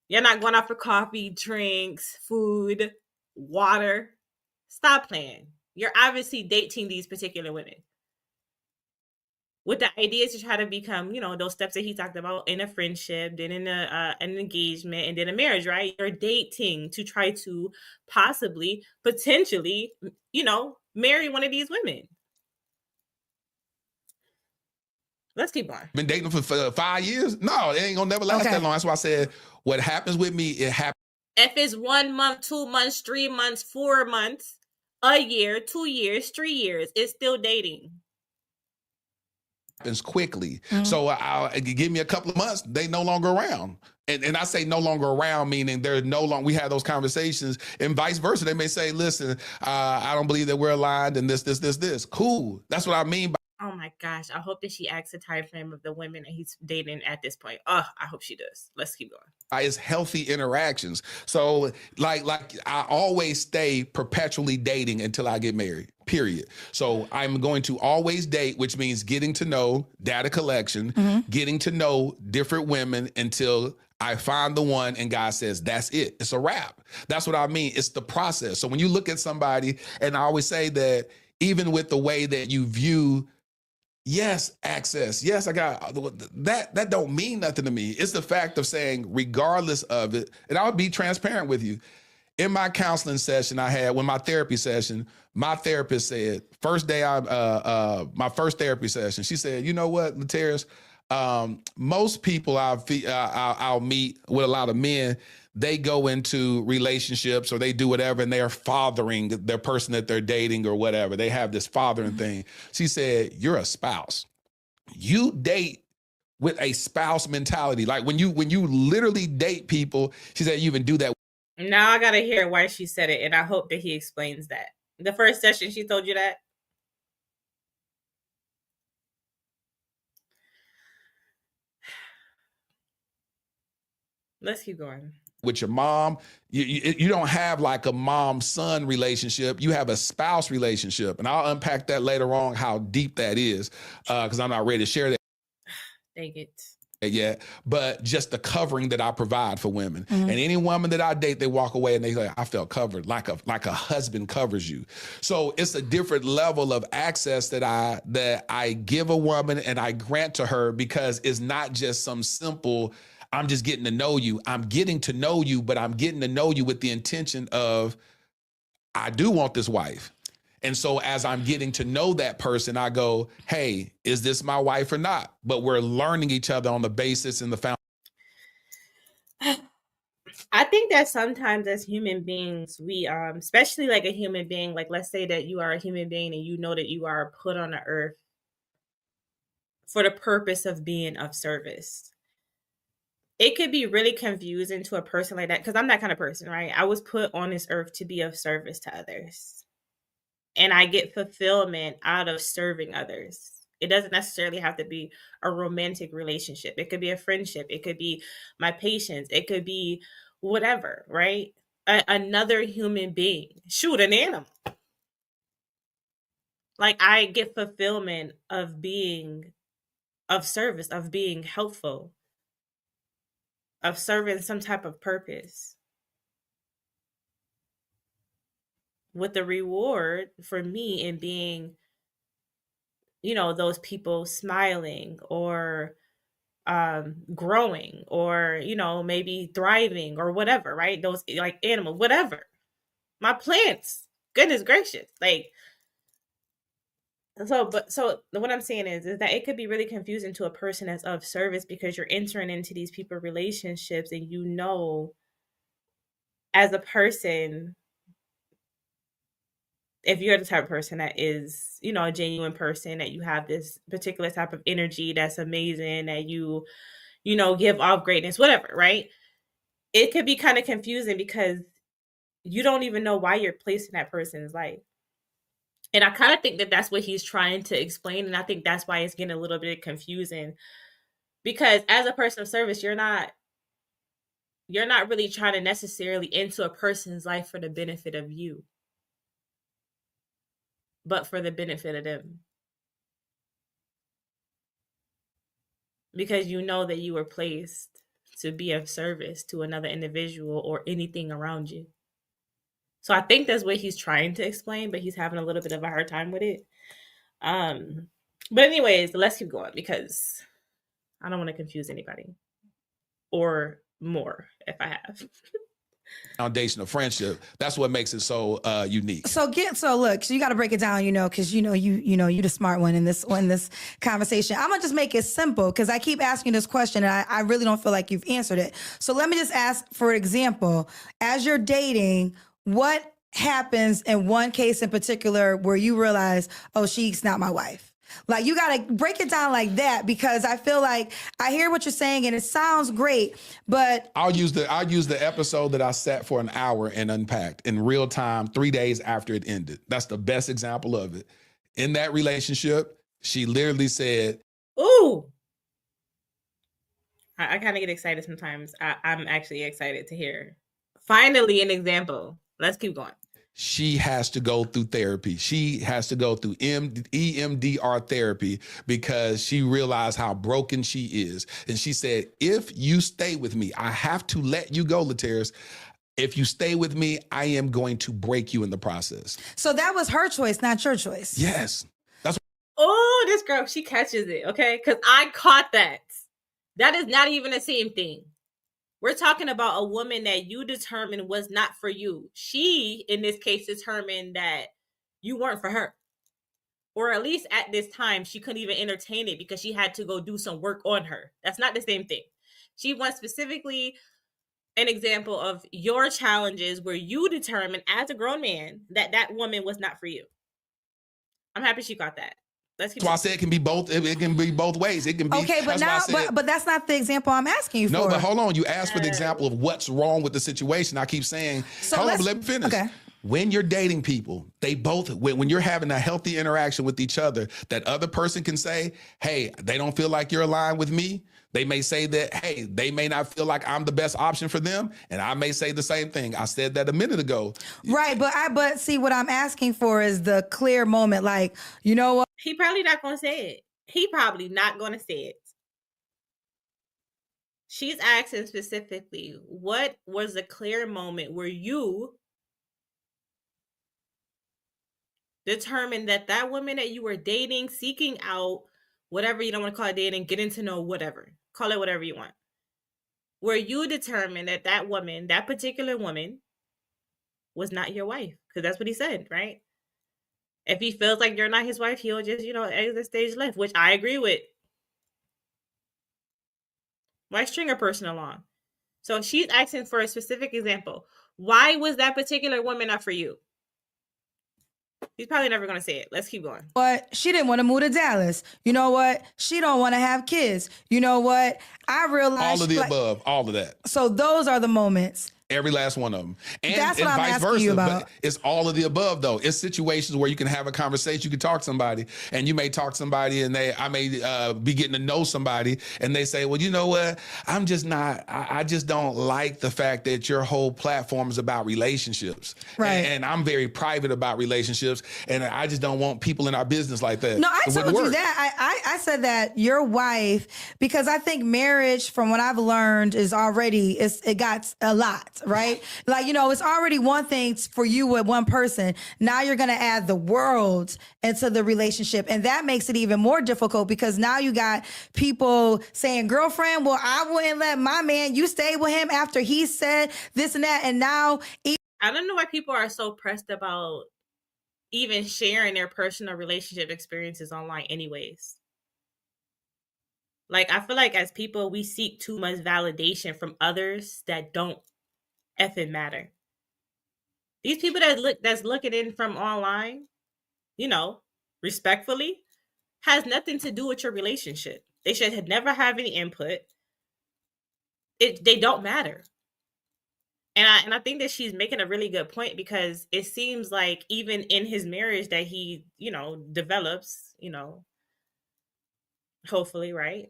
You're not going out for coffee, drinks, food, water. Stop playing. You're obviously dating these particular women with the idea to try to become, those steps that he talked about in a friendship, then in an engagement, and then a marriage, right? You're dating to try to possibly, potentially, marry one of these women. Let's keep going. Been dating for 5 years? No, it ain't gonna never last that long. That's why I said what happens with me, it happens. If it's 1 month, 2 months, 3 months, 4 months, a year, 2 years, 3 years, it's still dating. Happens quickly. So I'll give me a couple of months, they no longer around. And I say no longer around, meaning they're no longer, we have those conversations, and vice versa. They may say, listen, I don't believe that we're aligned, and this. Cool. That's what I mean by. Oh my gosh. I hope that she asks the time frame of the women that he's dating at this point. Oh, I hope she does. Let's keep going. It's healthy interactions. So like I always stay perpetually dating until I get married, period. So I'm going to always date, which means getting to know, data collection, getting to know different women until I find the one and God says, that's it. It's a wrap. That's what I mean. It's the process. So when you look at somebody, and I always say that even with the way that you view, yes, access. Yes, I got that. That don't mean nothing to me. It's the fact of saying, regardless of it, and I'll be transparent with you. In my counseling session I had, my therapy session, my therapist said, first day my first therapy session, she said, you know what, Lateris, most people I'll meet with a lot of men, they go into relationships or they do whatever and they are fathering their person that they're dating or whatever. They have this fathering thing. She said, you're a spouse. You date with a spouse mentality. Like when you literally date people, she said, you even do that. Now I got to hear why she said it, and I hope that he explains that. The first session, she told you that? Let's keep going. With your mom, you don't have like a mom-son relationship. You have a spouse relationship. And I'll unpack that later on, how deep that is, because I'm not ready to share that. Dang it. Yet, but just the covering that I provide for women. And any woman that I date, they walk away and they say, I felt covered, like a husband covers you. So it's a different level of access that I give a woman and I grant to her, because it's not just some simple, I'm just getting to know you. I'm getting to know you, but I'm getting to know you with the intention of, I do want this wife. And so as I'm getting to know that person, I go, hey, is this my wife or not? But we're learning each other on the basis and the foundation. I think that sometimes as human beings, we, especially like a human being, like let's say that you are a human being and you know that you are put on the earth for the purpose of being of service. It could be really confusing to a person like that, because I'm that kind of person, right? I was put on this earth to be of service to others. And I get fulfillment out of serving others. It doesn't necessarily have to be a romantic relationship. It could be a friendship. It could be my patients. It could be whatever, right? Another human being. Shoot, an animal. Like I get fulfillment of being of service, of being helpful, of serving some type of purpose. With the reward for me in being, those people smiling or growing or, maybe thriving or whatever, right? Those like animals, whatever. My plants, goodness gracious. Like, so what I'm saying is that it could be really confusing to a person that's of service, because you're entering into these people relationships and as a person, if you're the type of person that is, a genuine person, that you have this particular type of energy that's amazing, that you give off greatness, whatever, right? It could be kind of confusing because you don't even know why you're placed in that person's life. And I kind of think that that's what he's trying to explain. And I think that's why it's getting a little bit confusing, because as a person of service, you're not really trying to necessarily into a person's life for the benefit of you, but for the benefit of them. because you know that you were placed to be of service to another individual or anything around you. So I think that's what he's trying to explain, but he's having a little bit of a hard time with it. Um, but anyways, let's keep going because I don't want to confuse anybody or more if I have. Foundation of friendship. That's what makes it so unique. So look, so you got to break it down, because you the smart one in this conversation. I'm gonna just make it simple because I keep asking this question and I really don't feel like you've answered it. So let me just ask, for example, as you're dating, what happens in one case in particular where you realize, oh, she's not my wife? Like, you got to break it down like that, because I feel like I hear what you're saying and it sounds great, but I'll use the episode that I sat for an hour and unpacked in real time 3 days after it ended. That's the best example of it. In that relationship, she literally said, "Ooh." I kind of get excited sometimes. I'm actually excited to hear. Finally, an example. Let's keep going. She has to go through therapy. She has to go through EMDR therapy because she realized how broken she is. And she said, if you stay with me, I have to let you go, Lateris. If you stay with me, I am going to break you in the process. So that was her choice, not your choice. Yes. Oh, this girl, she catches it, okay? Because I caught that. That is not even the same thing. We're talking about a woman that you determined was not for you. She, in this case, determined that you weren't for her. Or at least at this time, she couldn't even entertain it because she had to go do some work on her. That's not the same thing. She wants specifically an example of your challenges where you determined as a grown man that that woman was not for you. I'm happy she got that. That's why I said it can be both. It can be both ways. It can be okay, but now, but that's not the example I'm asking you for. No, but hold on. You asked for the example of what's wrong with the situation. I keep saying, hold on, but let me finish. Okay. When you're dating people, they both, when you're having a healthy interaction with each other, that other person can say, hey, they don't feel like you're aligned with me. They may say that, hey, they may not feel like I'm the best option for them. And I may say the same thing. I said that a minute ago. Right. But see, what I'm asking for is the clear moment. Like, you know what? He probably not going to say it. He probably not going to say it. She's asking specifically, what was a clear moment where you determined that that woman that you were dating, seeking out, whatever you don't want to call it dating, getting to know, whatever, call it whatever you want, where you determined that that woman, that particular woman, was not your wife? Because that's what he said, right? If he feels like you're not his wife, he'll just, exit stage left, which I agree with. Why string a person along? So she's asking for a specific example. Why was that particular woman not for you? He's probably never going to say it. Let's keep going. But she didn't want to move to Dallas. You know what? She don't want to have kids. You know what? I realized all of the above, all of that. So those are the moments. Every last one of them. And, that's what I'm vice asking versa. You about. But it's all of the above, though. It's situations where you can have a conversation. You can talk to somebody, and you may talk to somebody, and I may be getting to know somebody, and they say, well, you know what? I'm just not, I just don't like the fact that your whole platform is about relationships. Right. And I'm very private about relationships, and I just don't want people in our business like that. No, I told you that. I said that your wife, because I think marriage, from what I've learned, is already, it got a lot. Right? Like, it's already one thing for you with one person. Now you're going to add the world into the relationship. And that makes it even more difficult because now you got people saying, girlfriend, well, I wouldn't let my man, you stay with him after he said this and that. And now I don't know why people are so pressed about even sharing their personal relationship experiences online anyways. Like, I feel like as people, we seek too much validation from others that don't effing matter. These people that's looking in from online, respectfully, has nothing to do with your relationship. They should never have any input. They don't matter. And I think that she's making a really good point because it seems like even in his marriage that he, develops, hopefully, right?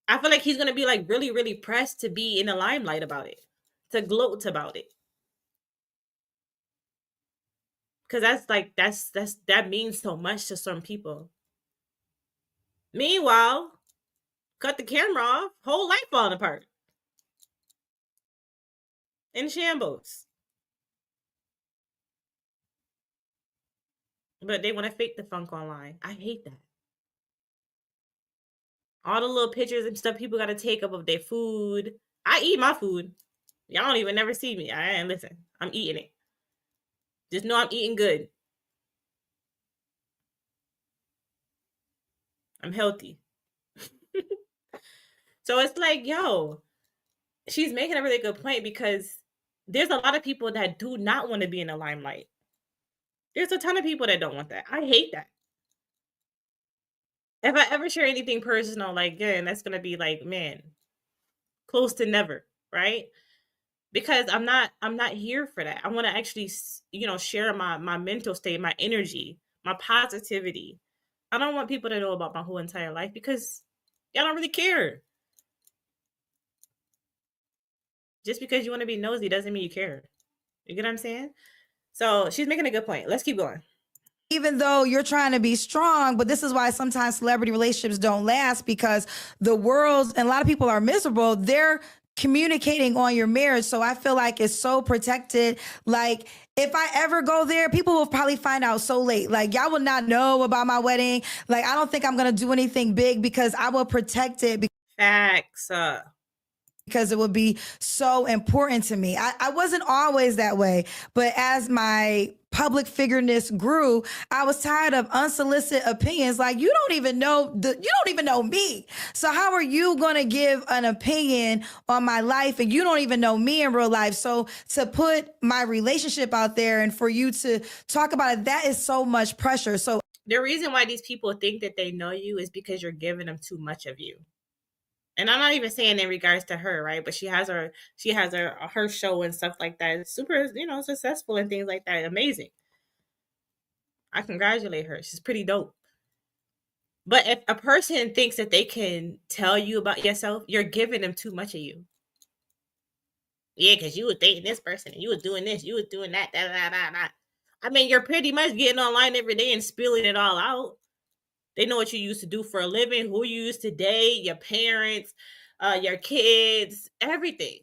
I feel like he's going to be like really, really pressed to be in the limelight about it, to gloat about it. Because that means so much to some people. Meanwhile, cut the camera off, whole life falling apart. In shambles. But they want to fake the funk online. I hate that. All the little pictures and stuff people got to take up of their food. I eat my food. Y'all don't even never see me. Listen, I'm eating it. Just know I'm eating good. I'm healthy. So it's like, yo, she's making a really good point because there's a lot of people that do not want to be in the limelight. There's a ton of people that don't want that. I hate that. If I ever share anything personal, like, again, that's gonna be like, man, close to never, right? Because I'm not here for that. I want to actually, share my mental state, my energy, my positivity. I don't want people to know about my whole entire life because y'all don't really care. Just because you want to be nosy doesn't mean you care. You get what I'm saying? So she's making a good point. Let's keep going. Even though you're trying to be strong, but this is why sometimes celebrity relationships don't last, because the world and a lot of people are miserable. They're communicating on your marriage. So I feel like it's so protected. Like, if I ever go there, people will probably find out so late. Like, y'all will not know about my wedding. Like, I don't think I'm going to do anything big because I will protect it. Facts. Because it would be so important to me. I wasn't always that way, but as my public figureness grew, I was tired of unsolicited opinions. Like, you don't even know me. So how are you going to give an opinion on my life and you don't even know me in real life? So to put my relationship out there and for you to talk about it, that is so much pressure. So the reason why these people think that they know you is because you're giving them too much of you. And I'm not even saying in regards to her, right? But she has her show and stuff like that. It's super, successful and things like that. Amazing. I congratulate her. She's pretty dope. But if a person thinks that they can tell you about yourself, you're giving them too much of you. Yeah, because you were dating this person and you were doing this, you were doing that, that. I mean, you're pretty much getting online every day and spilling it all out. They know what you used to do for a living, who you used to date, your parents, your kids, everything.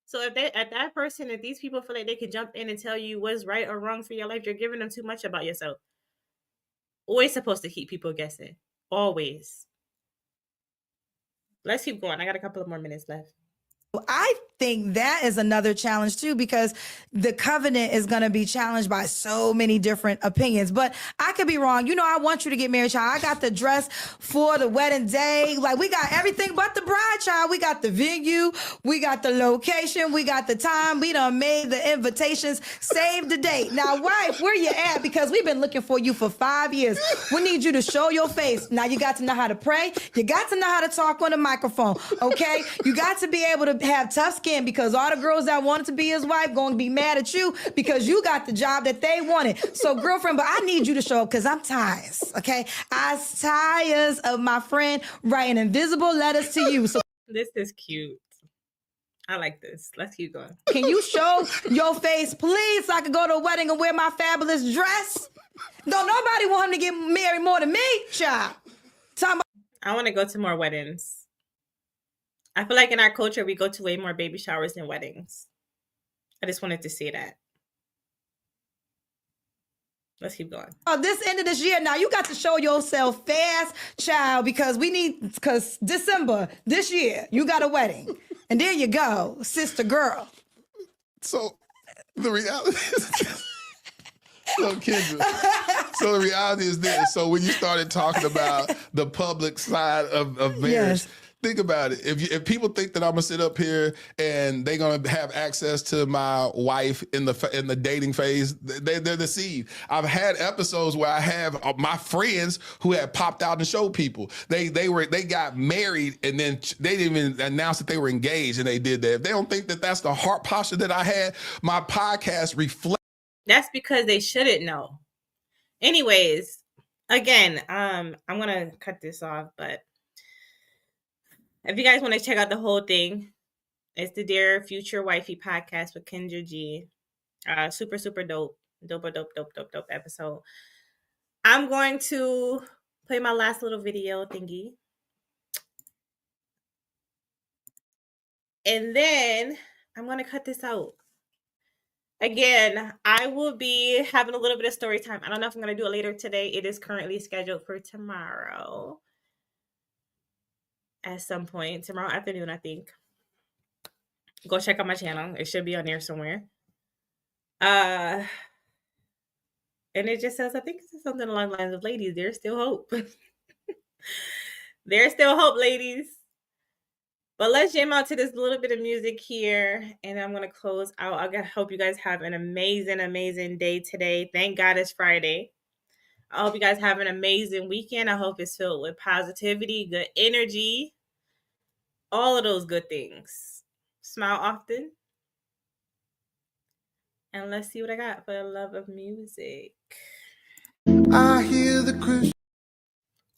So if these people feel like they can jump in and tell you what's right or wrong for your life, you're giving them too much about yourself. Always supposed to keep people guessing. Always. Let's keep going. I got a couple of more minutes left. I think that is another challenge too, because the covenant is going to be challenged by so many different opinions. But I could be wrong. I want you to get married, child. I got the dress for the wedding day. Like, we got everything but the bride, child. We got the venue. We got the location. We got the time. We done made the invitations. Save the date. Now, wife, where you at? Because we've been looking for you for 5 years. We need you to show your face. Now, you got to know how to pray. You got to know how to talk on the microphone, okay? You got to be able to have tough skin, because all the girls that wanted to be his wife going to be mad at you because you got the job that they wanted. So, girlfriend, but I need you to show up because I'm tired, okay? I'm tired of my friend writing invisible letters to you. So this is cute. I like this. Let's keep going. Can you show your face, please, so I can go to a wedding and wear my fabulous dress? Don't nobody want him to get married more than me, child. I want to go to more weddings. I feel like in our culture, we go to way more baby showers than weddings. I just wanted to say that. Let's keep going. Oh, this end of this year, now you got to show yourself fast, child, because December this year, you got a wedding. And there you go, sister girl. So the reality is, so the reality is this. So when you started talking about the public side of marriage, yes. Think about it. If people think that I'm gonna sit up here and they're gonna have access to my wife in the dating phase, they're deceived. I've had episodes where I have my friends who had popped out and showed people. They got married and then they didn't even announce that they were engaged, and they did that. If they don't think that that's the heart posture that I had, my podcast reflects. That's because they shouldn't know. Anyways, again, I'm gonna cut this off, but if you guys want to check out the whole thing, it's the Dear Future Wifey podcast with Kendra G. Super dope episode. I'm going to play my last little video thingy. And then I'm going to cut this out. Again, I will be having a little bit of story time. I don't know if I'm going to do it later today. It is currently scheduled for tomorrow. At some point. Tomorrow afternoon, I think. Go check out my channel. It should be on there somewhere. And it just says, I think it says something along the lines of, ladies, there's still hope. There's still hope, ladies. But let's jam out to this little bit of music here, and I'm going to close out. I hope you guys have an amazing, amazing day today. Thank God it's Friday. I hope you guys have an amazing weekend. I hope it's filled with positivity, good energy, all of those good things. Smile often. And let's see what I got for the love of music. I hear the Christian.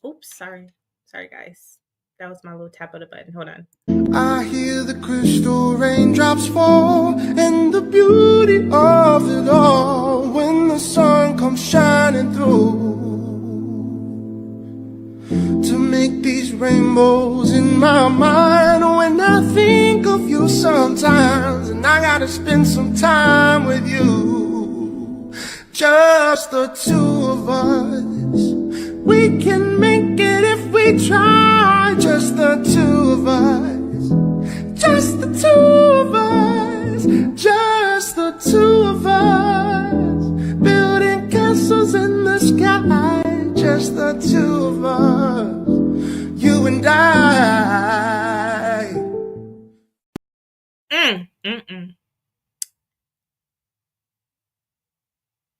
Oops, sorry. Sorry, guys. That was my little tap of the button. Hold on. I hear the crystal raindrops fall, and the beauty of it all when the sun comes shining through to make these rainbows in my mind. When I think of you sometimes, and I gotta spend some time with you, just the two of us. We can make it if we try, just the two of us. Just the two of us, just the two of us, building castles in the sky, just the two of us, you and I.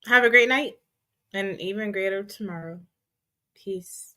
Have a great night and even greater tomorrow. Peace.